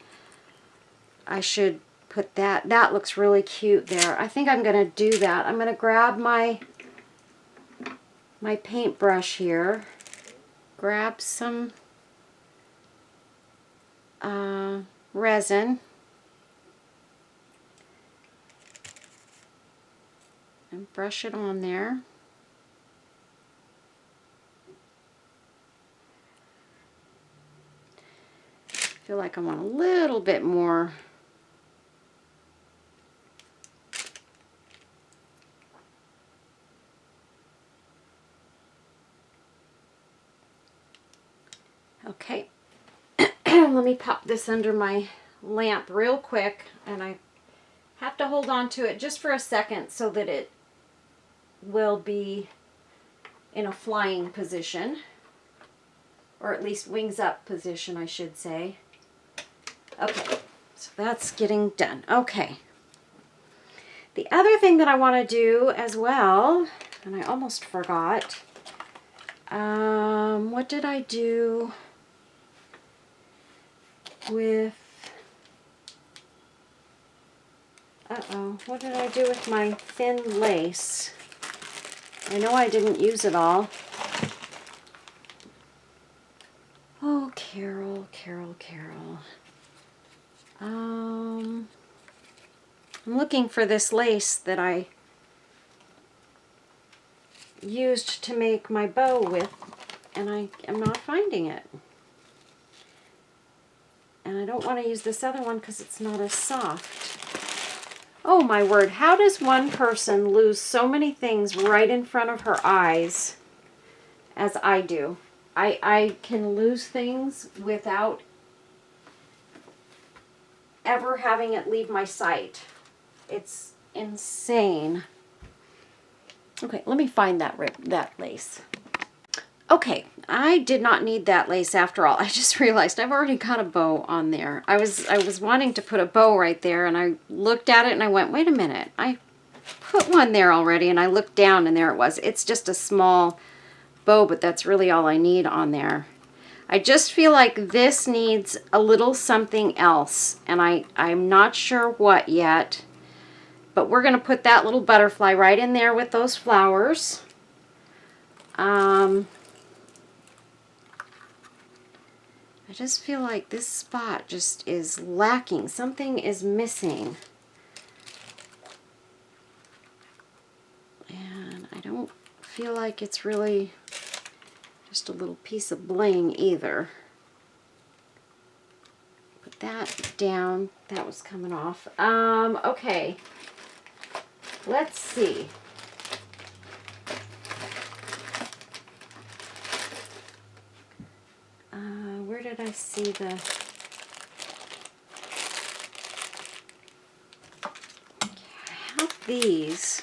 Speaker 1: I should put that. That looks really cute there. I think I'm going to do that. I'm going to grab my paintbrush here, grab some resin, and brush it on there. I feel like I want a little bit more. Okay, let me pop this under my lamp real quick, and I have to hold on to it just for a second so that it will be in a flying position, or at least wings up position, I should say. Okay, so that's getting done. Okay. The other thing that I want to do as well, and I almost forgot, what did I do with, what did I do with my thin lace? I know I didn't use it all. Oh, Carol, Carol, Carol. I'm looking for this lace that I used to make my bow with, and I am not finding it. And I don't want to use this other one because it's not as soft. Oh my word, how does one person lose so many things right in front of her eyes as I do? I can lose things without ever having it leave my sight. It's insane. Okay, let me find that lace. Okay, I did not need that lace after all. I just realized I've already got a bow on there. I was wanting to put a bow right there, and I looked at it and I went, wait a minute, I put one there already, and I looked down and there it was. It's just a small bow, but that's really all I need on there. I just feel like this needs a little something else, and I'm not sure what yet, but we're going to put that little butterfly right in there with those flowers. I just feel like this spot just is lacking. Something is missing. And I don't feel like it's really just a little piece of bling either. Put that down. That was coming off. Okay. Let's see. Where did I see the... Okay, I have these.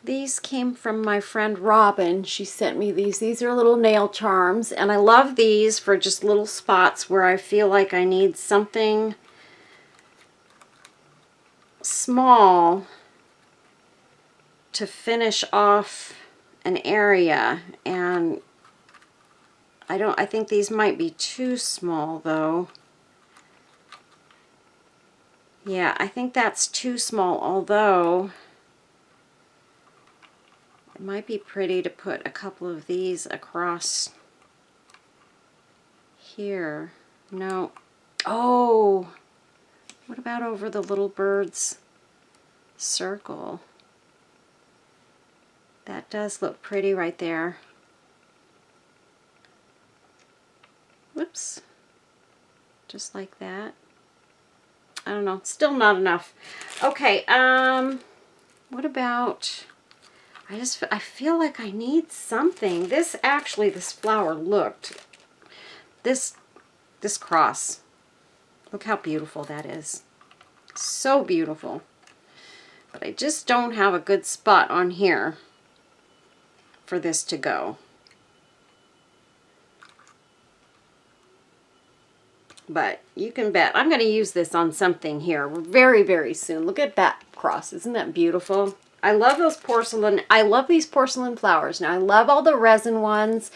Speaker 1: These came from my friend Robin. She sent me these. These are little nail charms, and I love these for just little spots where I feel like I need something small to finish off an area. And I think these might be too small though. Yeah, I think that's too small, although it might be pretty to put a couple of these across here. No. Oh, what about over the little bird's circle? That does look pretty right there. just like that. I don't know, still not enough. Okay, what about, I feel like I need something. This flower looked, this cross, look how beautiful that is. So beautiful. But I just don't have a good spot on here for this to go. But you can bet I'm going to use this on something here very, very soon. Look at that cross. Isn't that beautiful? I love those porcelain. I love these porcelain flowers. Now, I love all the resin ones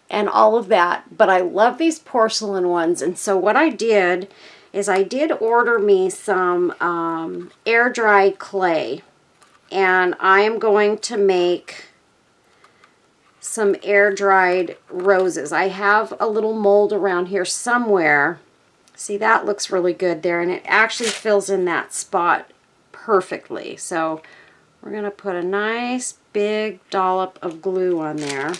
Speaker 1: and all of that, but I love these porcelain ones. And so what I did is I did order me some air-dried clay. And I am going to make some air-dried roses. I have a little mold around here somewhere. See, that looks really good there, and it actually fills in that spot perfectly. So we're going to put a nice big dollop of glue on there.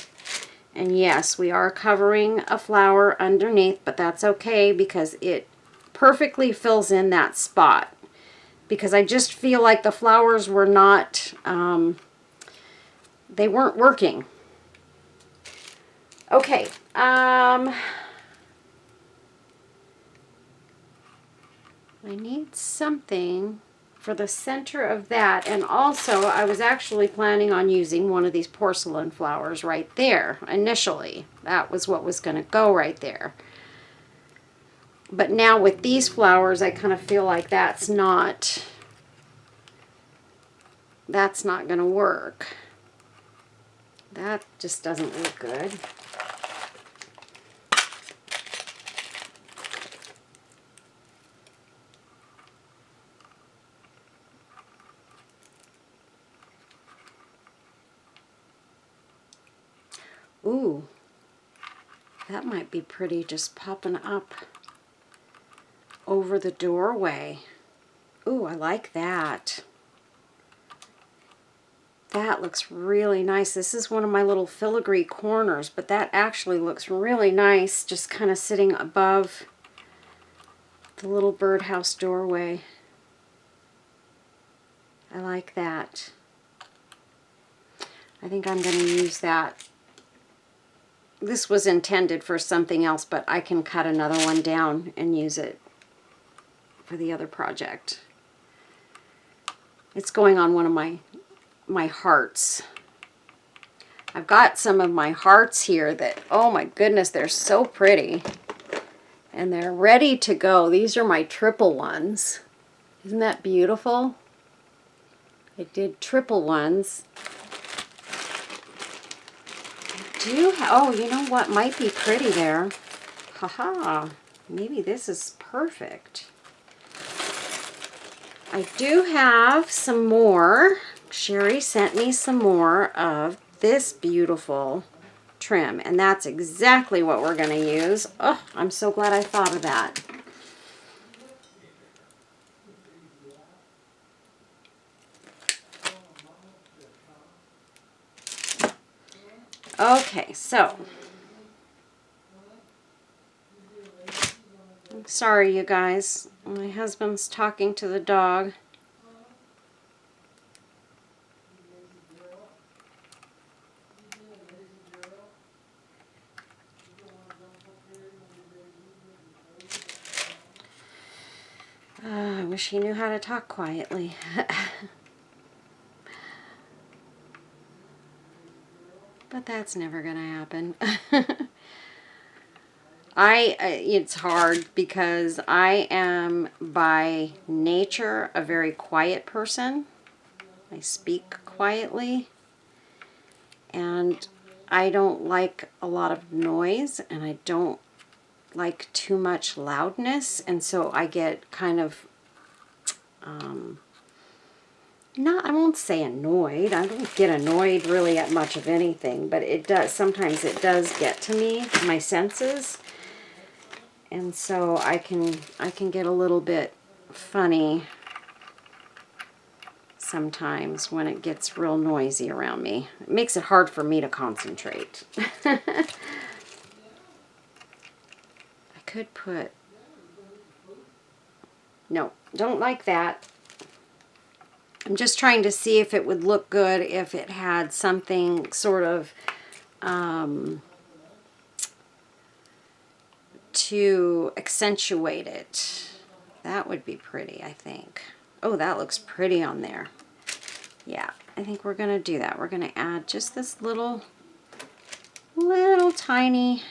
Speaker 1: And yes, we are covering a flower underneath, but that's okay because it perfectly fills in that spot. Because I just feel like the flowers were not, they weren't working. Okay, I need something for the center of that. And also, I was actually planning on using one of these porcelain flowers right there initially. That was what was going to go right there. But now with these flowers, I kind of feel like that's not going to work. That just doesn't look good. Ooh, that might be pretty, just popping up over the doorway. Ooh, I like that. That looks really nice. This is one of my little filigree corners, but that actually looks really nice, just kind of sitting above the little birdhouse doorway. I like that. I think I'm going to use that. This was intended for something else, but I can cut another one down and use it for the other project. It's going on one of my hearts. I've got some of my hearts here that, oh my goodness, they're so pretty. And they're ready to go. These are my triple ones. Isn't that beautiful? I did triple ones. Oh, you know what might be pretty there? Haha, maybe this is perfect. I do have some more. Sherry sent me some more of this beautiful trim, and that's exactly what we're going to use. Oh, I'm so glad I thought of that. Okay, so I'm sorry, you guys. My husband's talking to the dog. I wish he knew how to talk quietly. But that's never going to happen. It's hard because I am by nature a very quiet person. I speak quietly. And I don't like a lot of noise, and I don't like too much loudness, and so I get kind of I won't say annoyed. I don't get annoyed really at much of anything, but it does, sometimes it does get to me, my senses. And so I can get a little bit funny sometimes when it gets real noisy around me. It makes it hard for me to concentrate. I could put No, don't like that. I'm just trying to see if it would look good if it had something sort of to accentuate it. That would be pretty, I think. Oh, that looks pretty on there. Yeah, I think we're going to do that. We're going to add just this little tiny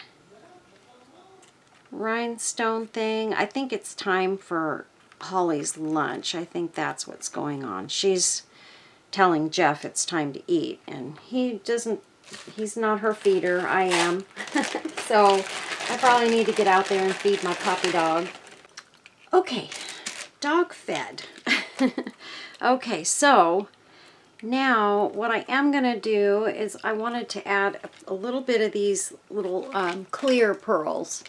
Speaker 1: rhinestone thing. I think it's time for Holly's lunch. I think that's what's going on. She's telling Jeff it's time to eat, and he's not her feeder. I am. So I probably need to get out there and feed my puppy dog. Okay, dog fed. Okay, so now what I am going to do is I wanted to add a little bit of these little clear pearls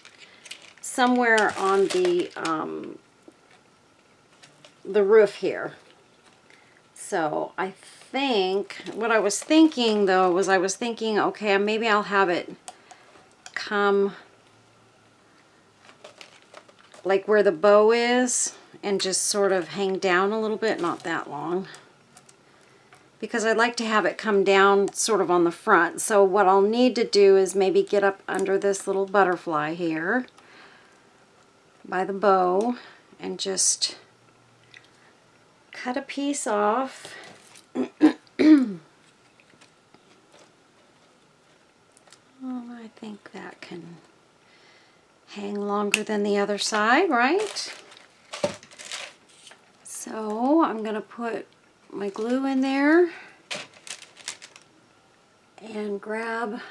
Speaker 1: somewhere on the roof here. So I think, what I was thinking though was okay, maybe I'll have it come like where the bow is and just sort of hang down a little bit, not that long, because I'd like to have it come down sort of on the front. So what I'll need to do is maybe get up under this little butterfly here by the bow and just cut a piece off. Oh, I think that can hang longer than the other side, right? So I'm going to put my glue in there and grab,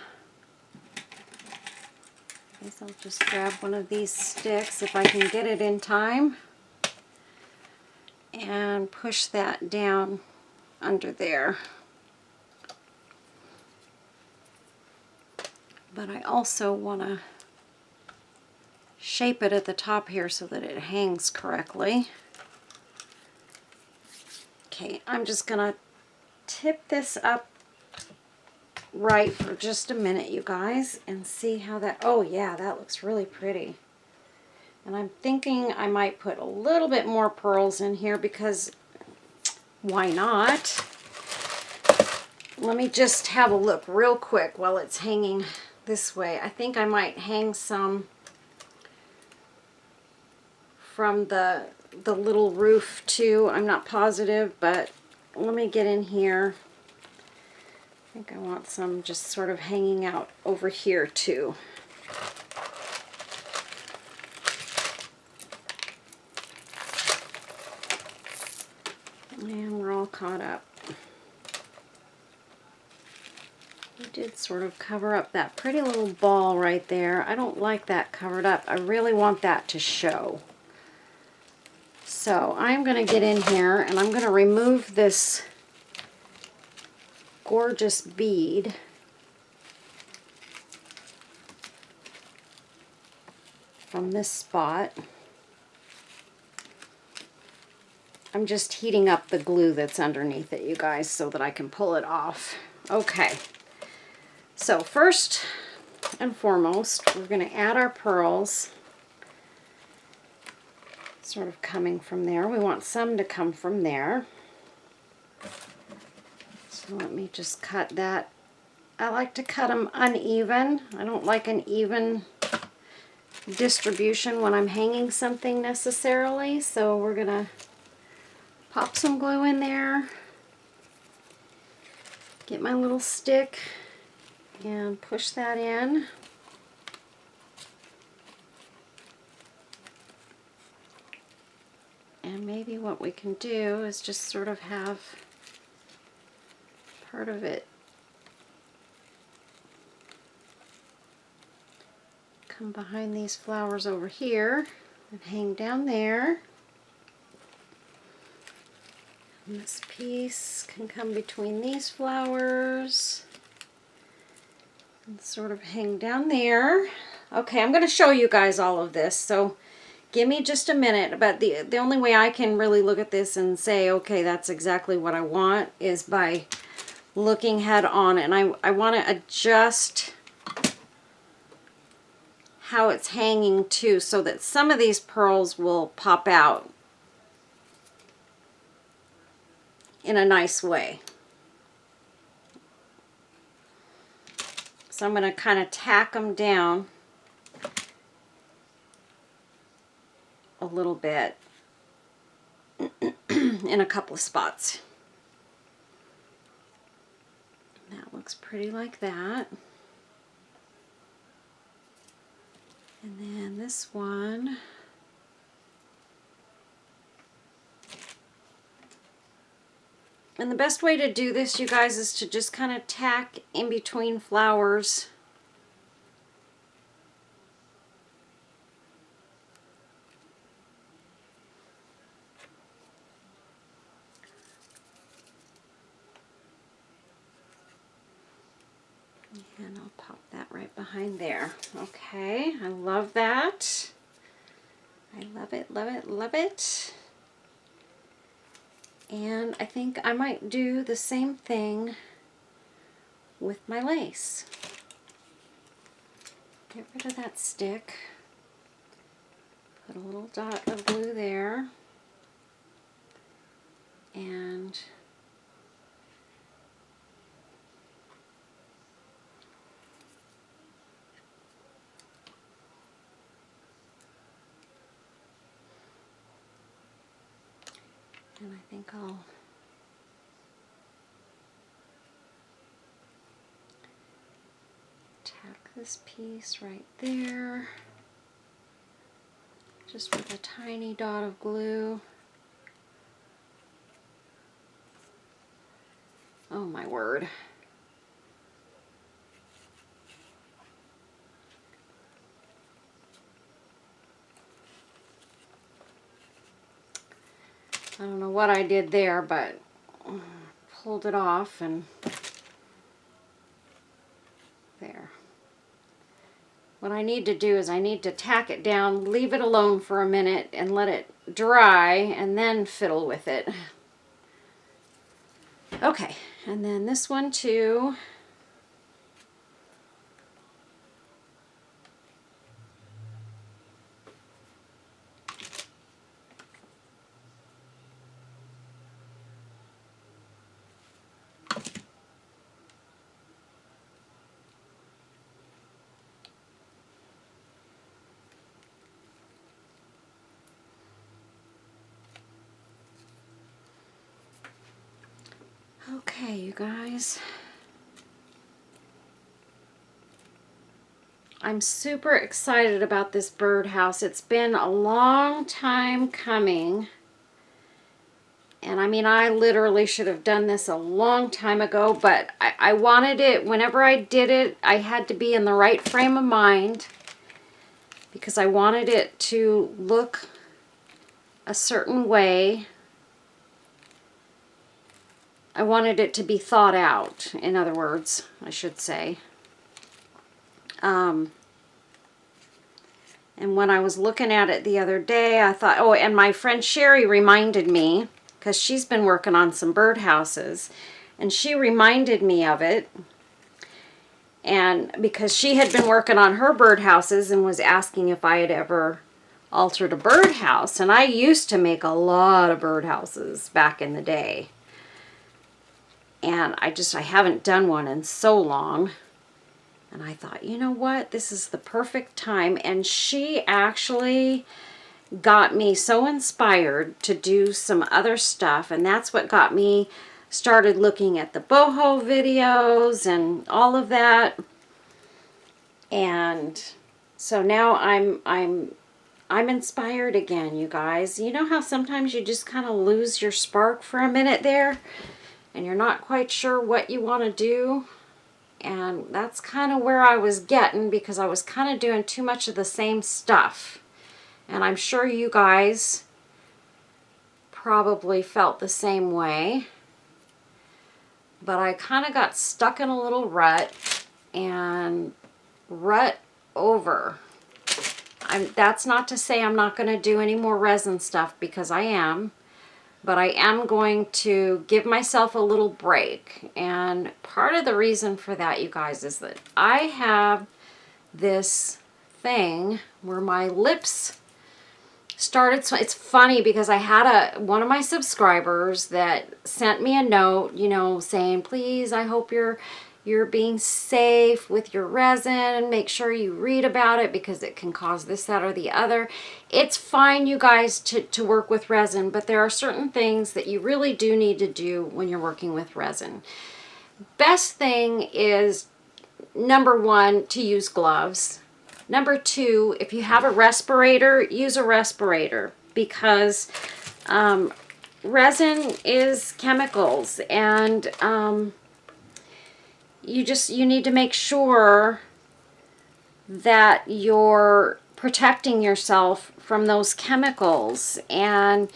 Speaker 1: I guess I'll just grab one of these sticks if I can get it in time and push that down under there. But I also want to shape it at the top here so that it hangs correctly. Okay, I'm just gonna tip this up right for just a minute, you guys, and see how that, oh yeah, that looks really pretty. And I'm thinking I might put a little bit more pearls in here because why not? Let me just have a look real quick while it's hanging this way. I think I might hang some from the little roof too. I'm not positive, but let me get in here. I think I want some just sort of hanging out over here too. And we're all caught up. We did sort of cover up that pretty little ball right there. I don't like that covered up. I really want that to show. So I'm going to get in here and I'm going to remove this gorgeous bead. From this spot. I'm just heating up the glue that's underneath it, you guys, so that I can pull it off. Okay. So first and foremost, we're going to add our pearls, sort of coming from there. We want some to come from there. So let me just cut that. I like to cut them uneven. I don't like an even distribution when I'm hanging something necessarily. So we're going to pop some glue in there, get my little stick, and push that in. And maybe what we can do is just sort of have part of it come behind these flowers over here and hang down there. And this piece can come between these flowers and sort of hang down there. Okay, I'm going to show you guys all of this, so give me just a minute. But the only way I can really look at this and say, okay, that's exactly what I want, is by looking head on. And I want to adjust how it's hanging too, so that some of these pearls will pop out in a nice way. So I'm going to kind of tack them down a little bit in a couple of spots. That looks pretty like that. And then this one, and the best way to do this, you guys, is to just kind of tack in between flowers. And I'll pop that right behind there. Okay, I love that. I love it, love it, love it. And I think I might do the same thing with my lace. Get rid of that stick. Put a little dot of glue there. And I think I'll tack this piece right there, just with a tiny dot of glue. Oh my word. I don't know what I did there, but pulled it off and there. What I need to do is I need to tack it down, leave it alone for a minute and let it dry, and then fiddle with it. Okay, and then this one too. Okay, you guys. I'm super excited about this birdhouse. It's been a long time coming. And I mean, I literally should have done this a long time ago, but I wanted it, whenever I did it, I had to be in the right frame of mind because I wanted it to look a certain way. I wanted it to be thought out, in other words, I should say. And when I was looking at it the other day, I thought, oh, and my friend Sherry reminded me, because she's been working on some birdhouses, and she reminded me of it. And because she had been working on her birdhouses and was asking if I had ever altered a birdhouse. And I used to make a lot of birdhouses back in the day. And I haven't done one in so long. And I thought, you know what? This is the perfect time. And she actually got me so inspired to do some other stuff. And that's what got me started looking at the boho videos and all of that. And so now I'm inspired again, you guys. You know how sometimes you just kind of lose your spark for a minute there? And you're not quite sure what you want to do. And that's kind of where I was getting, because I was kind of doing too much of the same stuff. And I'm sure you guys probably felt the same way. But I kind of got stuck in a little rut, and rut over. That's not to say I'm not going to do any more resin stuff, because I am. But I am going to give myself a little break. And part of the reason for that, you guys, is that I have this thing where my lips started, so it's funny because I had one of my subscribers that sent me a note, you know, saying, please, I hope you're being safe with your resin, and make sure you read about it because it can cause this, that, or the other. It's fine, you guys, to work with resin, but there are certain things that you really do need to do when you're working with resin. Best thing is, number one, to use gloves. Number two, if you have a respirator, use a respirator, because resin is chemicals, and you need to make sure that you're protecting yourself from those chemicals. And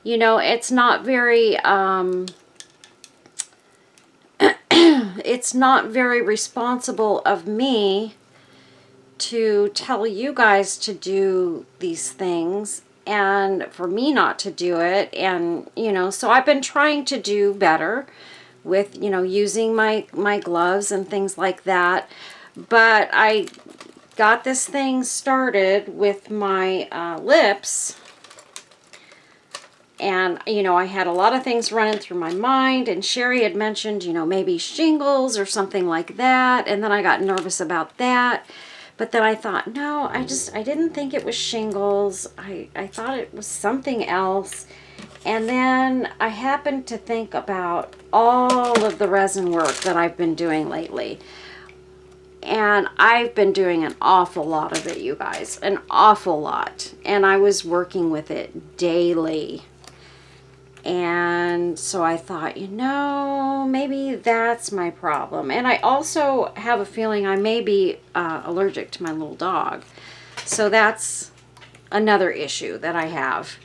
Speaker 1: you know, it's not very it's not very responsible of me to tell you guys to do these things and for me not to do it. And you know, so I've been trying to do better with, you know, using my gloves and things like that. But I got this thing started with my lips, and you know, I had a lot of things running through my mind, and Sherry had mentioned, you know, maybe shingles or something like that, and then I got nervous about that. But then I thought, no, I didn't think it was shingles. I thought it was something else. And then I happened to think about all of the resin work that I've been doing lately. And I've been doing an awful lot of it, you guys. An awful lot. And I was working with it daily. And so I thought, you know, maybe that's my problem. And I also have a feeling I may be allergic to my little dog. So that's another issue that I have.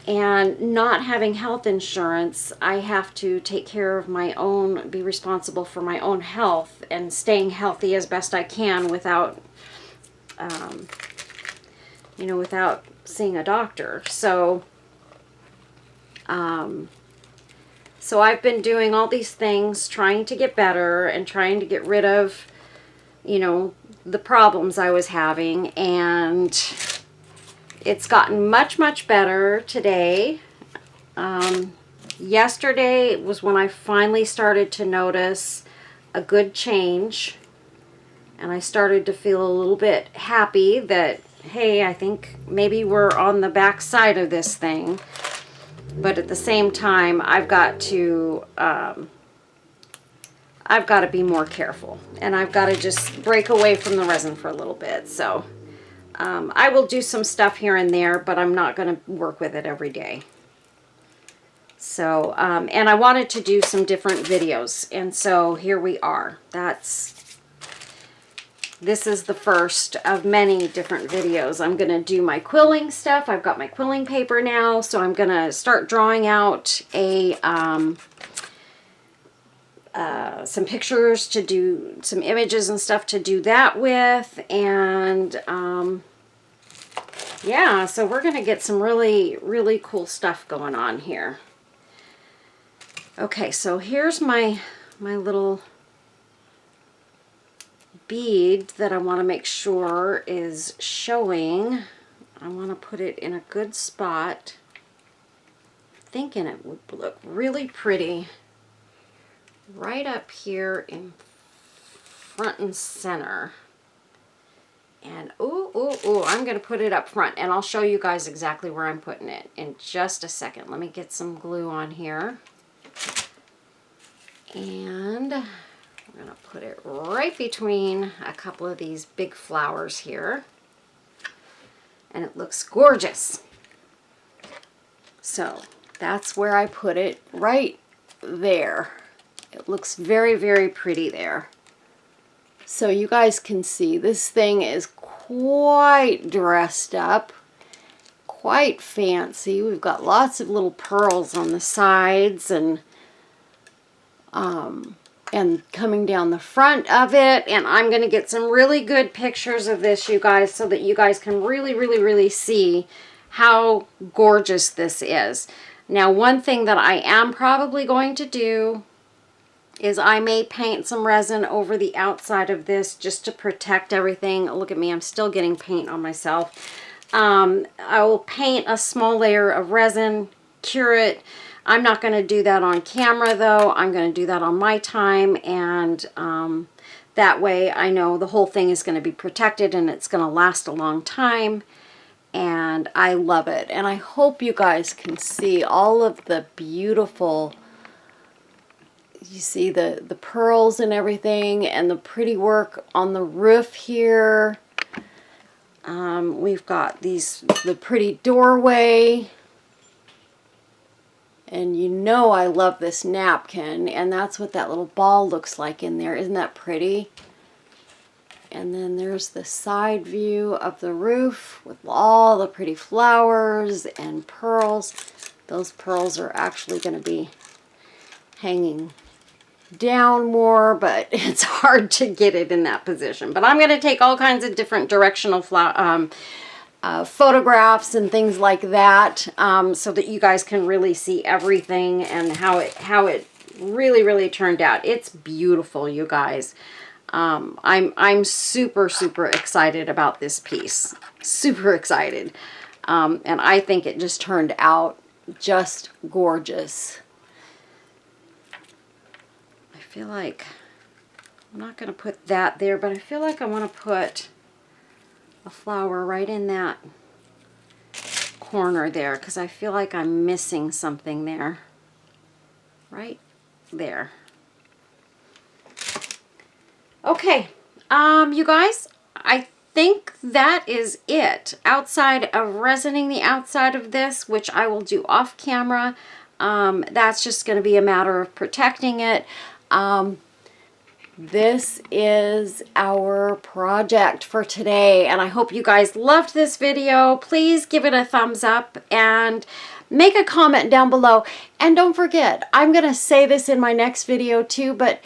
Speaker 1: And not having health insurance, I have to take care of my own, be responsible for my own health and staying healthy as best I can without, you know, without seeing a doctor. So, so I've been doing all these things, trying to get better and trying to get rid of, you know, the problems I was having, and it's gotten much, much better today. Yesterday was when I finally started to notice a good change, and I started to feel a little bit happy that, hey, I think maybe we're on the back side of this thing. But at the same time, I've got to be more careful, and I've got to just break away from the resin for a little bit. So I will do some stuff here and there, but I'm not going to work with it every day. So, and I wanted to do some different videos, and so here we are. This is the first of many different videos. I'm going to do my quilling stuff. I've got my quilling paper now, so I'm going to start drawing out some pictures to do, some images and stuff to do that with. And yeah, so we're going to get some really, really cool stuff going on here. Okay, so here's my little bead that I want to make sure is showing. I want to put it in a good spot, thinking it would look really pretty right up here in front and center. And ooh, I'm going to put it up front, and I'll show you guys exactly where I'm putting it in just a second. Let me get some glue on here, and I'm going to put it right between a couple of these big flowers here, and it looks gorgeous. So that's where I put it, right there. It looks very, very pretty there. So you guys can see this thing is quite dressed up, quite fancy. We've got lots of little pearls on the sides, and coming down the front of it. And I'm going to get some really good pictures of this, you guys, so that you guys can really, really, really see how gorgeous this is. Now, one thing that I am probably going to do is I may paint some resin over the outside of this just to protect everything. Look at me, I'm still getting paint on myself. I will paint a small layer of resin, cure it. I'm not going to do that on camera though. I'm going to do that on my time, and that way I know the whole thing is going to be protected and it's going to last a long time. And I love it. And I hope you guys can see all of the beautiful, you see the pearls and everything, and the pretty work on the roof here. We've got the pretty doorway. And you know I love this napkin, and that's what that little ball looks like in there. Isn't that pretty? And then there's the side view of the roof with all the pretty flowers and pearls. Those pearls are actually going to be hanging down more, but it's hard to get it in that position. But I'm going to take all kinds of different directional photographs and things like that, so that you guys can really see everything and how it really turned out. It's beautiful, you guys. I'm super excited about this piece. Super excited. And I think it just turned out just gorgeous. I feel like I'm not going to put that there, but I feel like I want to put a flower right in that corner there, because I feel like I'm missing something there. Right there. Okay, you guys, I think that is it. Outside of resining the outside of this, which I will do off camera, that's just going to be a matter of protecting it. This is our project for today, and I hope you guys loved this video. Please give it a thumbs up and make a comment down below. And don't forget, I'm going to say this in my next video too, but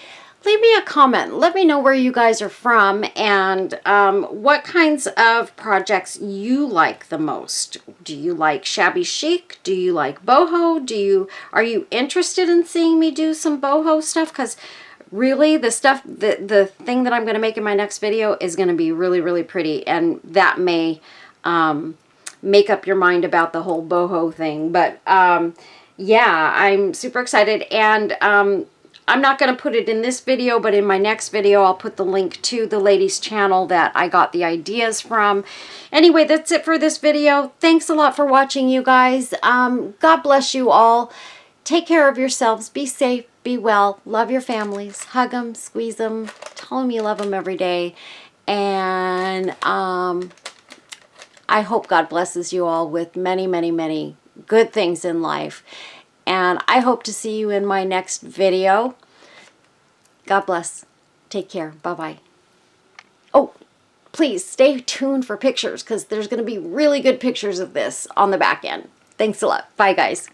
Speaker 1: leave me a comment. Let me know where you guys are from and what kinds of projects you like the most. Do you like Shabby Chic? Do you like Boho? Are you interested in seeing me do some Boho stuff? Because really, the thing that I'm going to make in my next video is going to be really pretty, and that may make up your mind about the whole Boho thing. But yeah, I'm super excited, and I'm not going to put it in this video, but in my next video, I'll put the link to the lady's channel that I got the ideas from. Anyway, that's it for this video. Thanks a lot for watching, you guys. God bless you all. Take care of yourselves. Be safe. Be well. Love your families. Hug them. Squeeze them. Tell them you love them every day. And I hope God blesses you all with many good things in life. And I hope to see you in my next video. God bless. Take care. Bye-bye. Oh, please stay tuned for pictures, because there's going to be really good pictures of this on the back end. Thanks a lot. Bye, guys.